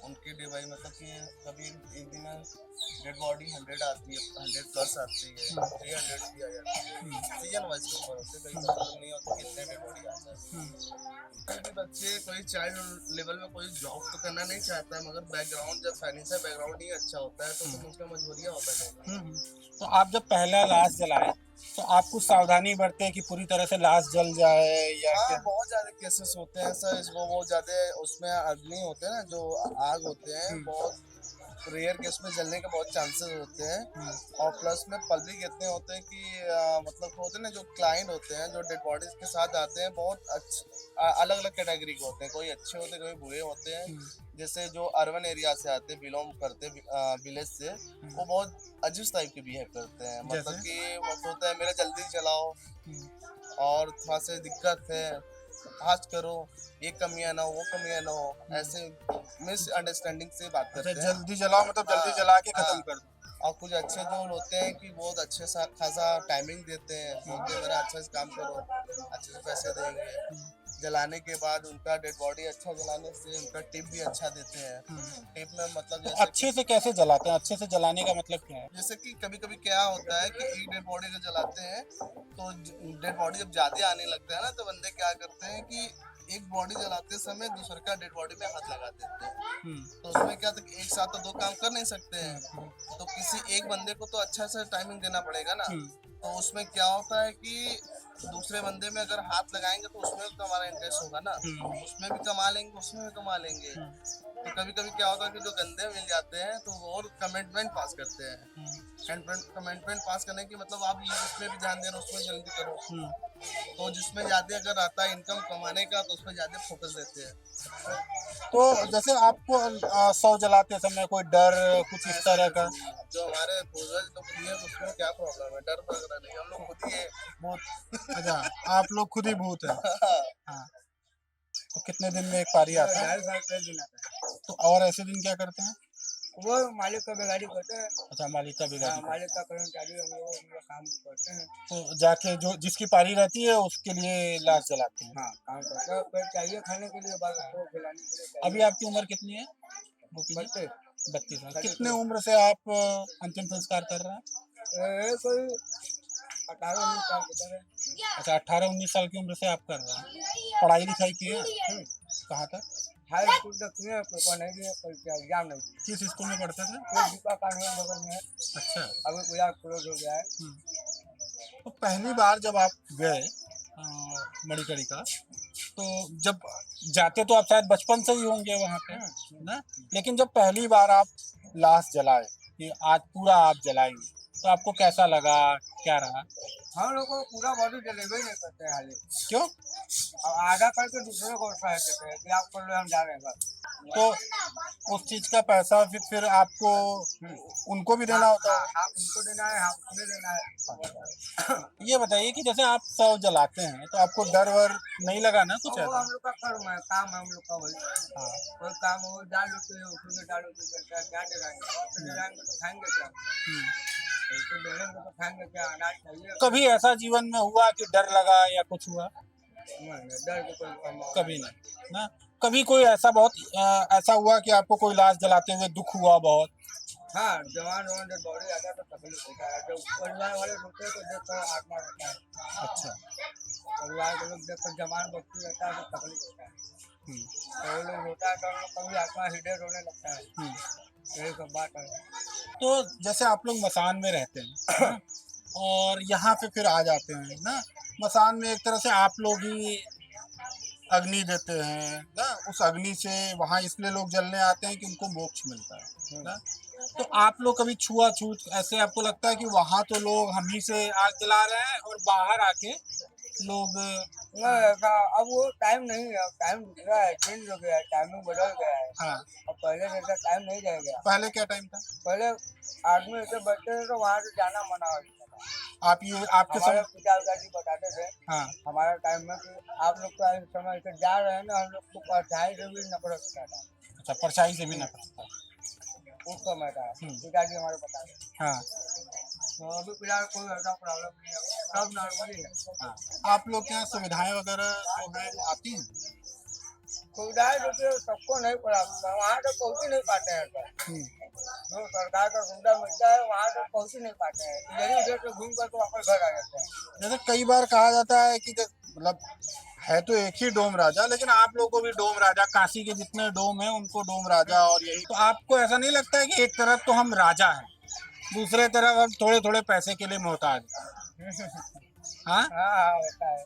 [SPEAKER 4] उनकी डे बाई, मतलब कि कभी एक दिन डेड बॉडी 100 आती है, 100 प्लस आती है, 300 भी आ जाती है। सीजन वाइज के ऊपर होते हैं, कई मतलब नहीं होता कितने डेड बॉडी आता है। कोई भी बच्चे, कोई चाइल्ड लेवल में कोई जॉब तो करना नहीं चाहता है, मगर बैकग्राउंड जब फाइनेंशियल बैकग्राउंड ही अच्छा होता है तो उसका मजबूरियाँ होता है।
[SPEAKER 7] तो आप जब पहला लाश जलाए तो आप कुछ सावधानी बरते कि पूरी तरह से लाश जल जाए या
[SPEAKER 4] हाँ,
[SPEAKER 7] क्या?
[SPEAKER 4] बहुत ज्यादा केसेस होते हैं सर, इसको बहुत ज्यादा उसमें अग्नि होते हैं ना, जो आग होते हैं, बहुत रेयर केस में जलने के बहुत चांसेस होते हैं। और प्लस में पब्लिक इतने होते हैं कि मतलब होते हैं ना, जो क्लाइंट होते हैं जो डेड बॉडीज के साथ आते हैं, बहुत अच्छे अलग अलग कैटेगरी के होते हैं, कोई अच्छे होते हैं, कोई बुरे होते हैं। जैसे जो अर्बन एरिया से आते हैं, बिलोंग करते हैं विलेज से, वो बहुत अजीब टाइप के बिहेव करते हैं, मतलब कि वो होता है मेरा जल्दी चलाओ और थोड़ा सा दिक्कत है, फास्ट करो, ये कमियां ना हो, वो कमियां ना हो, ऐसे मिसअंडरस्टैंडिंग से बात करते हैं।
[SPEAKER 7] जल्दी जलाओ मतलब जल्दी जला के खत्म कर दो।
[SPEAKER 4] और कुछ अच्छे जो होते हैं कि बहुत अच्छे सा खासा टाइमिंग देते हैं, बोलते हैं मेरा अच्छा से काम करो, अच्छे से पैसे देंगे। जलाने के बाद उनका डेड बॉडी अच्छा जलाने से उनका टिप भी अच्छा देते हैं। टिप में मतलब
[SPEAKER 7] तो
[SPEAKER 4] जैसे
[SPEAKER 7] अच्छे से कैसे जलाते हैं? अच्छे से जलाने का मतलब क्या है?
[SPEAKER 4] जैसे कि कभी कभी क्या होता है कि एक डेड बॉडी जब जलाते हैं तो डेड बॉडी जब ज्यादा आने लगता है ना, तो बंदे क्या करते हैं कि एक बॉडी जलाते समय दूसरे का डेड बॉडी में हाथ लगा देते हैं। तो उसमें क्या था कि एक साथ तो दो काम कर नहीं सकते हैं, तो किसी एक बंदे को तो अच्छा सा टाइमिंग देना पड़ेगा ना। तो उसमें क्या होता है कि दूसरे बंदे में अगर हाथ लगाएंगे तो उसमें भी तो हमारा इंटरेस्ट होगा ना, उसमें भी कमा लेंगे, उसमें भी कमा लेंगे। तो कभी कभी क्या होता है कि जो गंदे मिल जाते हैं तो वो और कमिटमेंट पास करते हैं। कमिटमेंट पास करने की मतलब आप ये उसमें भी ध्यान देना, उसमें जल्दी करो। तो जिसमें ज्यादा अगर आता है इनकम कमाने का तो उसमें ज्यादा फोकस देते हैं।
[SPEAKER 7] तो जैसे आपको 100 जलाते समय कोई डर कुछ इस तरह का?
[SPEAKER 4] जो हमारे पूर्वज लोग किए उसमें क्या प्रॉब्लम है, डर वगैरह नहीं, हम लोग खुद ही है बहुत।
[SPEAKER 7] अच्छा, आप लोग खुद ही भूत हैं? हाँ। तो कितने दिन में एक पारी आता है?
[SPEAKER 6] 2.5 दिन आता है।
[SPEAKER 7] तो और ऐसे दिन क्या करते हैं?
[SPEAKER 6] वो मालिक का बेगाड़ी करते हैं।
[SPEAKER 7] अच्छा, मालिक का बिगाड़ी।
[SPEAKER 6] मालिक का कर्मचारी हम लोग उनका काम करते हैं।
[SPEAKER 7] तो जाके जो जिसकी पारी रहती है उसके लिए लाश जलाते हैं?
[SPEAKER 6] हाँ, काम करते हैं, फिर चाहिए खाने के लिए, बाल को खिलाने के लिए चाहिए।
[SPEAKER 7] अभी आपकी उम्र कितनी है? वो कीजिए। 32 साल। कितने उम्र से आप अंतिम संस्कार कर रहे हैं?
[SPEAKER 2] ये कोई 18-19 साल के तरह।
[SPEAKER 7] अच्छा, 18-19 साल की उम्र से आप कर रहे हैं। पढ़ाई लिखाई की है? कहाँ तक?
[SPEAKER 2] हाई स्कूल तक किए, पेपर नहीं दिए, परीक्षा एग्जाम नहीं दिए।
[SPEAKER 7] किस स्कूल में पढ़ते थे?
[SPEAKER 2] कोई दीपा कानून बगल में है,
[SPEAKER 7] अच्छा।
[SPEAKER 2] अभी पूरा क्लोज हो गया है।
[SPEAKER 7] तो पहली बार जब आप गए मणिकर्णिका, तो जब जाते तो आप शायद बचपन से ही होंगे वहाँ पे ना, लेकिन जब पहली बार आप लाश जलाए कि आज पूरा आप जलाएंगे, तो आपको कैसा लगा, क्या रहा?
[SPEAKER 2] हम लोग को पूरा बॉडी जलेबे ही नहीं करते हैं हाली।
[SPEAKER 7] क्यों?
[SPEAKER 2] अब आधा करके दूसरे को उठा देते हैं कि आप कर लो, हम जा रहे हैं बस।
[SPEAKER 7] तो उस चीज का पैसा फिर आपको उनको भी देना होता है?
[SPEAKER 2] आप उनको देना है, हम उन्हें देना है।
[SPEAKER 7] ये बताइए कि जैसे आप शव जलाते हैं तो आपको डर वर नहीं लगा ना कुछ
[SPEAKER 2] वो
[SPEAKER 7] ऐसा?
[SPEAKER 2] हम लोग का कर्म है, काम है हम लोग का वही। कोई काम हो डाल होते हैं, उसमें डाल होते हैं, क्या डराएंगे तो खाएंगे क्या? उसको डरेंगे तो खाएंगे क्या? अनाज चाहिए।
[SPEAKER 7] कभी ऐसा जीवन में हुआ कि डर लगा या कुछ हुआ?
[SPEAKER 2] डर के कोई
[SPEAKER 7] कभी नहीं ना। कभी कोई ऐसा बहुत ऐसा हुआ कि आपको कोई लाश जलाते हुए दुख हुआ बहुत?
[SPEAKER 2] हाँ, जवान जब दौड़े आता है तो तकलीफ होता है, जब परिवार वाले रोते हैं तो देखकर आत्मा रहता है।
[SPEAKER 7] अच्छा।
[SPEAKER 2] परिवार के लोग देखकर जवान बच्ची रहता है तो तकलीफ होता है, तो वो लोग रोता है तो हम लोग कभी आत्मा हृदय रोने लगता है। यही सब बात है।
[SPEAKER 7] तो जैसे आप लोग मसान में रहते हैं और यहाँ पे फिर आ जाते हैं ना, मसान में एक तरह से आप लोग ही अग्नि देते हैं ना, उस अग्नि से वहाँ इसलिए लोग जलने आते हैं कि उनको मोक्ष मिलता है ना। तो आप लोग कभी छुआछूत ऐसे आपको लगता है कि वहाँ तो लोग हम ही से आग जला रहे हैं और बाहर आके लोग?
[SPEAKER 2] ऐसा अब वो टाइम नहीं है, टाइम दूसरा है, चेंज हो गया है, टाइमिंग बदल गया है।
[SPEAKER 7] हाँ।
[SPEAKER 2] अब पहले जैसा टाइम नहीं रह गया।
[SPEAKER 7] पहले क्या टाइम था?
[SPEAKER 2] पहले आदमी ऐसे बैठते थे तो वहाँ से जाना मना हो जाता था।
[SPEAKER 7] आपके
[SPEAKER 2] हमारे
[SPEAKER 7] समय?
[SPEAKER 2] पिता जी बताते थे
[SPEAKER 7] हाँ।
[SPEAKER 2] हमारे टाइम में कि आप लोग का इस समय से जा रहे हैं ना, हम लोग को परछाई से भी नफरत होता था।
[SPEAKER 7] अच्छा, परछाई से भी नफरत था
[SPEAKER 2] उस समय था, पिताजी हमारे बताते थे।
[SPEAKER 7] हाँ।
[SPEAKER 2] तो अभी फिलहाल कोई ऐसा प्रॉब्लम नहीं है, सब नॉर्मली है।
[SPEAKER 7] हाँ। आप लोग के यहाँ सुविधाएं वगैरह जो है वो आती हैं?
[SPEAKER 2] सुविधाएं जो सबको नहीं प्राप्त है, वहाँ तक पहुँच ही नहीं पाते हैं सर। जो सरकार का सुविधा मिलता है वहाँ तक पहुँच ही नहीं पाते हैं, इधर ही उधर से घूम कर तो वापस घर आ जाते हैं।
[SPEAKER 7] जैसे कई बार कहा जाता है कि मतलब है तो एक ही डोम राजा, लेकिन आप लोगों को भी डोम राजा, काशी के जितने डोम हैं उनको डोम राजा, और यही तो आपको ऐसा नहीं लगता है कि एक तरफ तो हम राजा हैं, दूसरे तरफ हम थोड़े थोड़े पैसे के लिए मोहताज हैं? हाँ?
[SPEAKER 2] हाँ, होता है,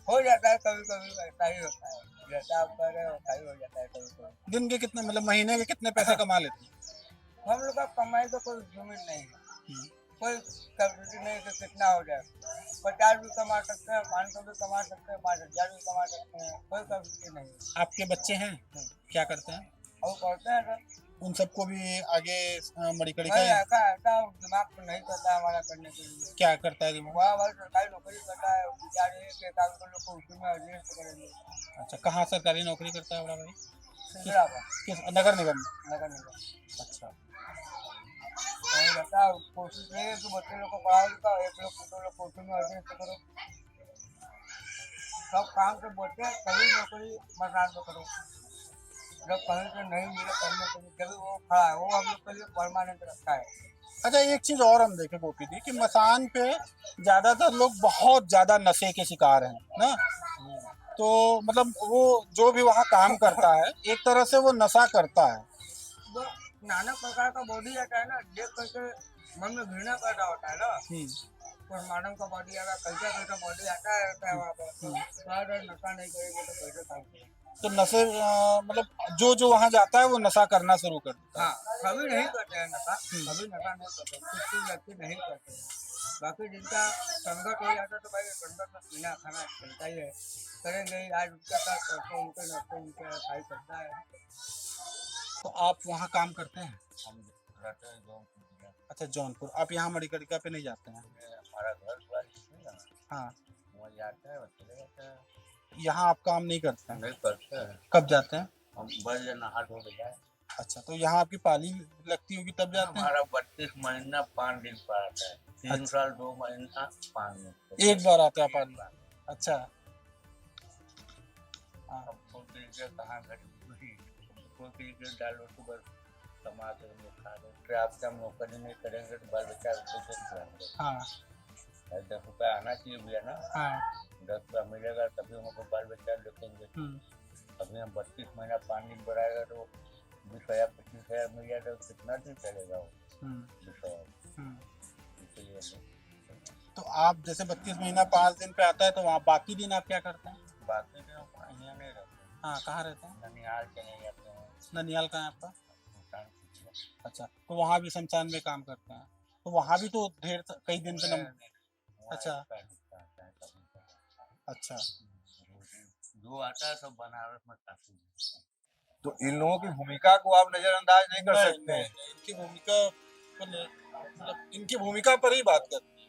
[SPEAKER 2] हो जाता है, कभी कभी ऐसा ही होता है, जैसा आप कह रहे हो वैसा ही हो जाता है कभी कभी।
[SPEAKER 7] दिन के कितने मतलब महीने के कितने पैसे कमा लेते हैं?
[SPEAKER 2] हम लोग का कमाई तो कोई लिमिट नहीं है, कोई कैपेसिटी नहीं कि कितना हो जाए। 50 भी कमा सकते हैं, 500 भी कमा सकते हैं, 5,000 भी कमा सकते हैं, कोई कैपेसिटी नहीं है।
[SPEAKER 7] आपके बच्चे हैं, क्या करते हैं?
[SPEAKER 2] और करते हैं सर,
[SPEAKER 7] उन सबको भी आगे मणिकर्णिका
[SPEAKER 2] नहीं ऐसा ऐसा दिमाग तो नहीं करता है हमारा करने के लिए।
[SPEAKER 7] क्या करता है दिमाग?
[SPEAKER 2] वह हमारी सरकारी नौकरी करता है, विचार ये कि एकाध लोग को उसी में एडजस्ट करेंगे।
[SPEAKER 7] अच्छा, कहाँ सरकारी नौकरी करता है बड़ा भाई?
[SPEAKER 2] सिंगड़ा पर,
[SPEAKER 7] किस नगर निगम में?
[SPEAKER 2] नगर निगम।
[SPEAKER 7] अच्छा।
[SPEAKER 2] वही रहता है, कोशिश ये है कि बच्चे लोग को पढ़ाओ लिखाओ, एक लोग को 2 लोग को उसी में एडजस्ट करो, सब काम से बचे तभी नौकरी मसान में करो। जब कहीं से नहीं मिले करने के लिए जब वो खड़ा है, वो हम लोग के लिए परमानेंट रखा है।
[SPEAKER 7] अच्छा, एक चीज और हम देखे गोपी जी कि मसान पे ज्यादातर लोग बहुत ज्यादा नशे के शिकार हैं ना, तो मतलब वो जो भी वहाँ काम करता है एक तरह से वो नशा करता है।
[SPEAKER 2] वो नाना प्रकार का बॉडी आता है ना, देख करके मन में घृणा पैदा होता है ना। कुछ मानव का बॉडी आएगा, कैसा कैसा बॉडी आता है वहाँ पर, नशा नहीं करेंगे तो कैसे काम करेंगे।
[SPEAKER 7] तो नशे मतलब जो वहाँ जाता है वो नशा करना शुरू कर देता है।
[SPEAKER 2] हाँ, कभी नहीं करते हैं नशा, कभी नशा नहीं करते, कुछ व्यक्ति नहीं करते हैं। बाकी जिनका संगत हो जाता है तो भाई संगत में पीना खाना चलता ही है, करेंगे ही, आज उनके साथ करते उनके नशे उनके खाई करता है।
[SPEAKER 7] तो आप वहाँ काम करते हैं?
[SPEAKER 4] हम रहते हैं जौनपुर।
[SPEAKER 7] अच्छा, जौनपुर। आप यहाँ मणिकर्णिका पे नहीं जाते हैं?
[SPEAKER 4] हमारा घर द्वार
[SPEAKER 7] हाँ,
[SPEAKER 4] वहाँ जाते हैं, चले जाते हैं।
[SPEAKER 7] यहाँ आप काम नहीं करते हैं?
[SPEAKER 4] नहीं करते हैं,
[SPEAKER 7] कब जाते हैं?
[SPEAKER 4] हम बस नहा धो के जाए।
[SPEAKER 7] अच्छा, तो यहाँ आपकी पाली लगती होगी तब जाते हैं?
[SPEAKER 4] हमारा 32 महीना 5 दिन पर आता है, 3 साल 2 महीना 5 दिन
[SPEAKER 7] एक बार आता है पाली? अच्छा।
[SPEAKER 4] अब कोई कहाँ घर कोई डालो सुबह कमा के हम लोग खा रहे हैं। फिर आप क्या नौकरी नहीं करेंगे तो बाल बच्चा को कैसे खिलाएंगे?
[SPEAKER 7] हाँ
[SPEAKER 4] 10 रुपया आना चाहिए भैया ना,
[SPEAKER 7] हाँ
[SPEAKER 4] 10 रुपया मिलेगा तभी हमको बाल बच्चा देखेंगे। अभी हम 32 महीना पानी भराएगा तो 20,000 25,000 मिल जाएगा तो कितना दिन चलेगा वो 20,000? इसलिए
[SPEAKER 7] तो आप जैसे 32 महीना 5 दिन पे आता है तो वहाँ बाकी दिन आप क्या करते हैं?
[SPEAKER 4] बाकी दिन हम यहाँ नहीं रहते,
[SPEAKER 7] हाँ कहाँ रहते हैं?
[SPEAKER 4] ननिहाल चले जाते हैं।
[SPEAKER 7] ननियाल कहाँ है आपका?
[SPEAKER 4] भूटान की तरफ।
[SPEAKER 7] अच्छा तो वहाँ भी शमशान में काम करते हैं, तो वहाँ भी तो कई दिन पे अच्छा। अच्छा
[SPEAKER 4] जो आता है सब बनारस में काफी।
[SPEAKER 2] तो इन लोगों की भूमिका को आप नजरअंदाज नहीं कर सकते हैं।
[SPEAKER 7] इनकी भूमिका मतलब इनकी भूमिका पर ही बात करते हैं।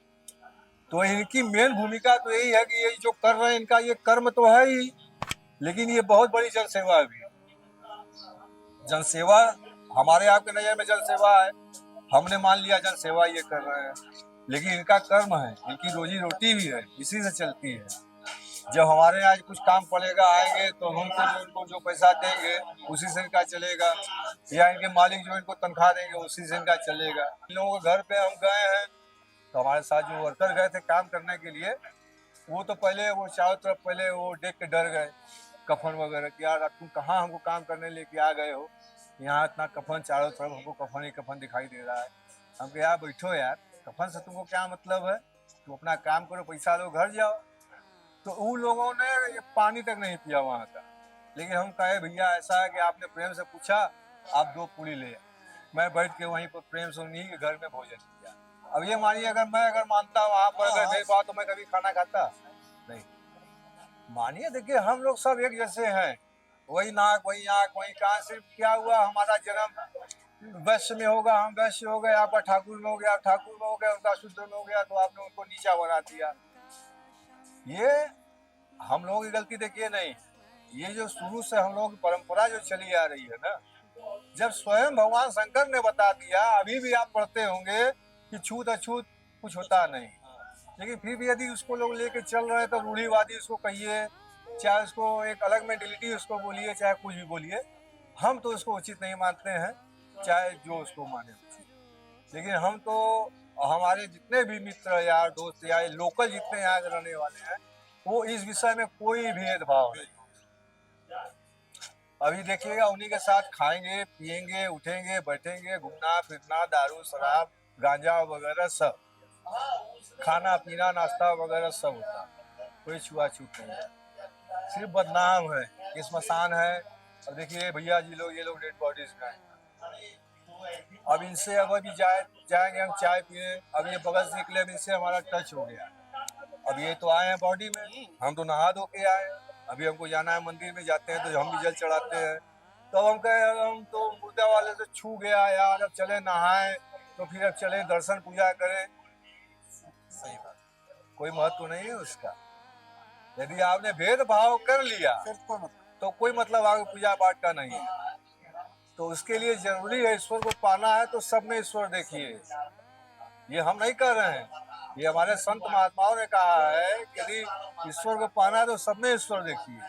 [SPEAKER 2] तो इनकी मेन भूमिका तो यही है कि ये जो कर रहे हैं इनका ये कर्म तो है ही, लेकिन ये बहुत बड़ी जनसेवा भी है। जनसेवा हमारे आपके नजर में जनसेवा है, हमने मान लिया जनसेवा ये कर रहे हैं, लेकिन इनका कर्म है, इनकी रोजी रोटी भी है, इसी से चलती है। जब हमारे यहाँ कुछ काम पड़ेगा आएंगे तो हमको जो इनको जो पैसा देंगे उसी से इनका चलेगा, या इनके मालिक जो इनको तनख्वाह देंगे उसी से इनका चलेगा। इन लोगों के घर पे हम गए हैं तो हमारे साथ जो वर्कर गए थे काम करने के लिए, वो तो पहले वो चारों तरफ पहले वो देख के डर गए, कफन वगैरह कि यार तुम कहाँ हमको काम करने लेके आ गए हो, यहाँ इतना कफन चारों तरफ हमको कफन ही कफन दिखाई दे रहा है। हम कहे यार बैठो यार, कफन से तुमको क्या मतलब है, तुम अपना काम करो, पैसा लो, घर जाओ। तो उन लोगों ने ये पानी तक नहीं पिया वहाँ का, लेकिन हम कहे भैया ऐसा है कि आपने प्रेम से पूछा, आप 2 पूरी ले। मैं बैठ के वहीं पर प्रेम से उन्हीं के घर में भोजन किया। अब ये मानिए अगर मानता वहाँ पर अगर नहीं पाता तो मैं कभी खाना खाता नहीं। मानिए देखिए हम लोग सब एक जैसे हैं, वही नाक वही आँख वही कान, सिर्फ क्या हुआ हमारा जन्म वैश्य में होगा, हम वैश्य हो गए, आपका ठाकुर में हो गया, आप ठाकुर में हो गया, उनका शूद्र में हो गया, तो आपने उनको नीचा बना दिया। ये हम लोगों की गलती देखिए नहीं, ये जो शुरू से हम लोगों की परंपरा जो चली आ रही है ना, जब स्वयं भगवान शंकर ने बता दिया, अभी भी आप पढ़ते होंगे कि छूत अछूत कुछ होता नहीं, लेकिन फिर भी यदि उसको लोग लेके चल रहे हैं तो रूढ़ीवादी उसको कहिए, चाहे उसको एक अलग मेंटेलिटी उसको बोलिए, चाहे कुछ भी बोलिए, हम तो उसको उचित नहीं मानते हैं, चाहे जो उसको माने। लेकिन हम तो हमारे जितने भी मित्र यार दोस्त या लोकल जितने यहाँ रहने वाले हैं, वो इस विषय में कोई भेदभाव नहीं। अभी देखिएगा उन्हीं के साथ खाएंगे पिएंगे उठेंगे बैठेंगे, घूमना फिरना, दारू शराब गांजा वगैरह सब, खाना पीना नाश्ता वगैरह सब होता है, कोई छुआछूत नहीं है, सिर्फ बदनाम है, ये स्मशान है। अब देखिए भैया जी लोग, ये लोग डेड बॉडीज में हैं। अब इनसे अब अभी जाएंगे हम चाय पीने, अब ये बगल से निकले, अब इनसे हमारा टच हो गया, अब ये तो आए हैं बॉडी में, हम तो नहा धो के आए, अभी हमको जाना है मंदिर में, जाते हैं तो हम भी जल चढ़ाते हैं, तो अब हम कहे हम तो मुर्दा वाले से छू गया यार, अब चले नहाए, तो फिर अब चले दर्शन पूजा करें। सही बात, कोई महत्व नहीं है उसका। यदि आपने भेदभाव कर लिया तो कोई मतलब आगे पूजा पाठ का नहीं है। तो उसके लिए जरूरी है, ईश्वर को पाना है तो सब में ईश्वर देखिए, ये हम नहीं कर रहे हैं, ये हमारे संत महात्माओं ने कहा है कि यदि ईश्वर को पाना है तो सब में ईश्वर देखिए,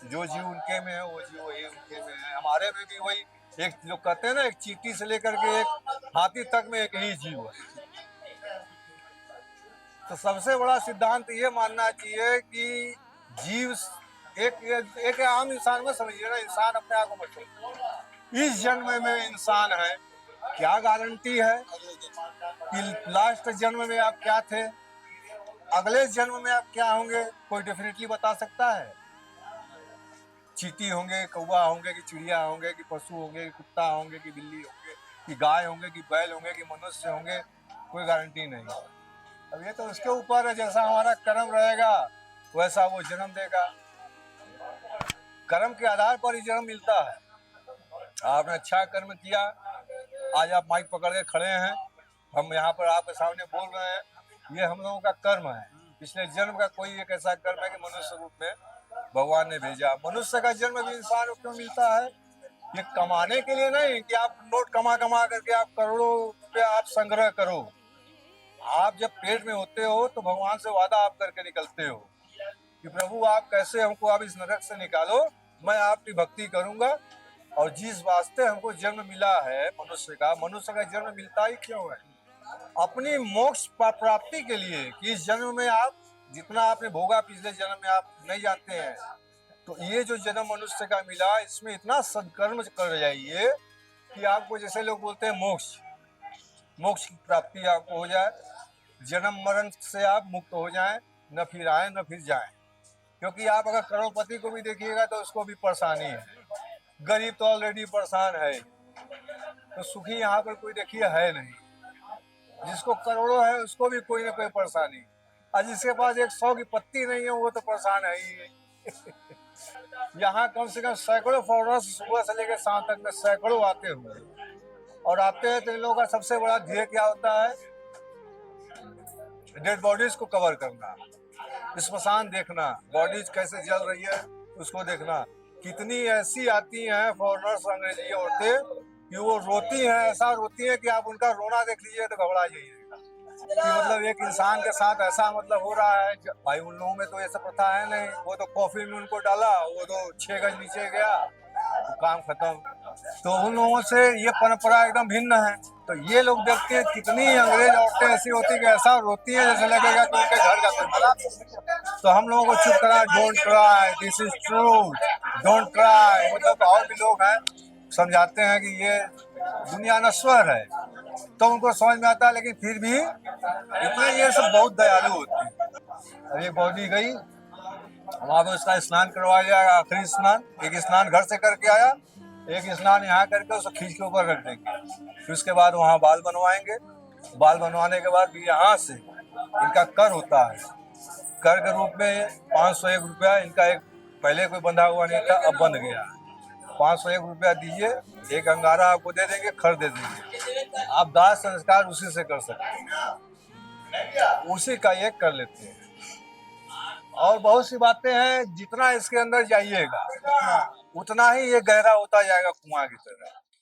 [SPEAKER 2] जो जीव उनके में है वो जीव वही उनके में है, हमारे में भी वही। एक लोग कहते हैं ना, एक चींटी से लेकर के एक हाथी तक में एक ही जीव है। तो सबसे बड़ा सिद्धांत ये मानना चाहिए कि जीव एक आम इंसान में समझिए ना, इंसान अपने आप को मत समझिए, इस जन्म में इंसान है, क्या गारंटी है कि लास्ट जन्म में आप क्या थे, अगले जन्म में आप क्या होंगे, कोई डेफिनेटली बता सकता है? चींटी होंगे, कौवा होंगे, कि चिड़िया होंगे, कि पशु होंगे, कि कुत्ता होंगे, कि बिल्ली होंगे, कि गाय होंगे, कि बैल होंगे, कि मनुष्य होंगे, कोई गारंटी नहीं। अब ये तो उसके ऊपर है, जैसा हमारा कर्म रहेगा वैसा वो जन्म देगा, कर्म के आधार पर ही जन्म मिलता है। आपने अच्छा कर्म किया, आज आप माइक पकड़ के खड़े हैं, हम यहाँ पर आपके सामने बोल रहे हैं, ये हम लोगों का कर्म है। पिछले जन्म का कोई एक ऐसा कर्म है कि मनुष्य रूप में भगवान ने भेजा। मनुष्य का जन्म भी इंसान क्यों मिलता है? ये कमाने के लिए नहीं कि आप नोट कमा करके आप करोड़ों रुपया आप संग्रह करो। आप जब पेट में होते हो तो भगवान से वादा आप करके निकलते हो कि प्रभु आप कैसे हमको आप इस नरक से निकालो, मैं आपकी भक्ति करूंगा और जिस वास्ते हमको जन्म मिला है मनुष्य का जन्म मिलता ही क्यों है? अपनी मोक्ष प्राप्ति के लिए कि इस जन्म में आप जितना आपने भोगा पिछले जन्म में आप नहीं जानते हैं, तो ये जो जन्म मनुष्य का मिला इसमें इतना सत्कर्म कर जाइए कि आपको, जैसे लोग बोलते हैं मोक्ष की प्राप्ति आपको हो जाए, जन्म मरण से आप मुक्त हो जाएं, न फिर आए न फिर जाएं। क्योंकि आप अगर करोड़पति को भी देखिएगा तो उसको भी परेशानी है, गरीब तो ऑलरेडी परेशान है, तो सुखी यहाँ पर कोई देखिए है नहीं। जिसको करोड़ों है उसको भी कोई ना कोई परेशानी, और जिसके पास 100 की पत्ती नहीं है वो तो परेशान है ही। यहाँ कम से कम सैकड़ों फॉरनर्स सुबह से लेकर शाम तक में सैकड़ों आते हुए, और आते हैं तो इन लोगों का सबसे बड़ा ध्येय क्या होता है? डेड बॉडीज को कवर करना, स्मशान देखना, बॉडीज कैसे जल रही है उसको देखना। कितनी ऐसी आती हैं फॉरनर्स अंग्रेजी औरतें कि वो रोती हैं, ऐसा रोती हैं कि आप उनका रोना देख लीजिए तो घबरा जाइएगा कि मतलब एक इंसान के साथ ऐसा मतलब हो रहा है। भाई उन लोगों में तो ये सब प्रथा है नहीं, वो तो कॉफी में उनको डाला, वो तो 6 गज नीचे गया तो काम खत्म। तो उन लोगों से ये परंपरा एकदम भिन्न है। तो ये लोग देखते हैं कितनी अंग्रेज औरतें ऐसी होती है कि ऐसा रोती हैं जैसे लगेगा कि उनके घर का कोई मरा। तो हम लोगों को चुप करा, don't cry, this is truth, don't cry. मतलब और भी लोग हैं समझाते हैं कि ये दुनिया नश्वर है, तो उनको समझ में आता है, लेकिन फिर भी इतने ये सब बहुत दयालु होते हैं। अब ये बॉडी गई, वहाँ पे उसका स्नान करवाया जाएगा, आखिरी स्नान। एक स्नान घर से करके आया, एक स्नान यहाँ करके उसको खींच के ऊपर रख देंगे। फिर उसके बाद वहाँ बाल बनवाएंगे। बाल बनवाने के बाद यहाँ से इनका कर होता है, कर के रूप में 501 रुपया इनका एक पहले कोई बंधा हुआ नहीं था, अब बंध गया। 501 रुपया दीजिए, एक अंगारा आपको दे देंगे, खर दे देंगे। आप दाह संस्कार उसी से कर सकते हैं, उसी का ये कर लेते हैं। और बहुत सी बातें हैं, जितना इसके अंदर जाइएगा उतना ही ये गहरा होता जाएगा कुआं की तरह।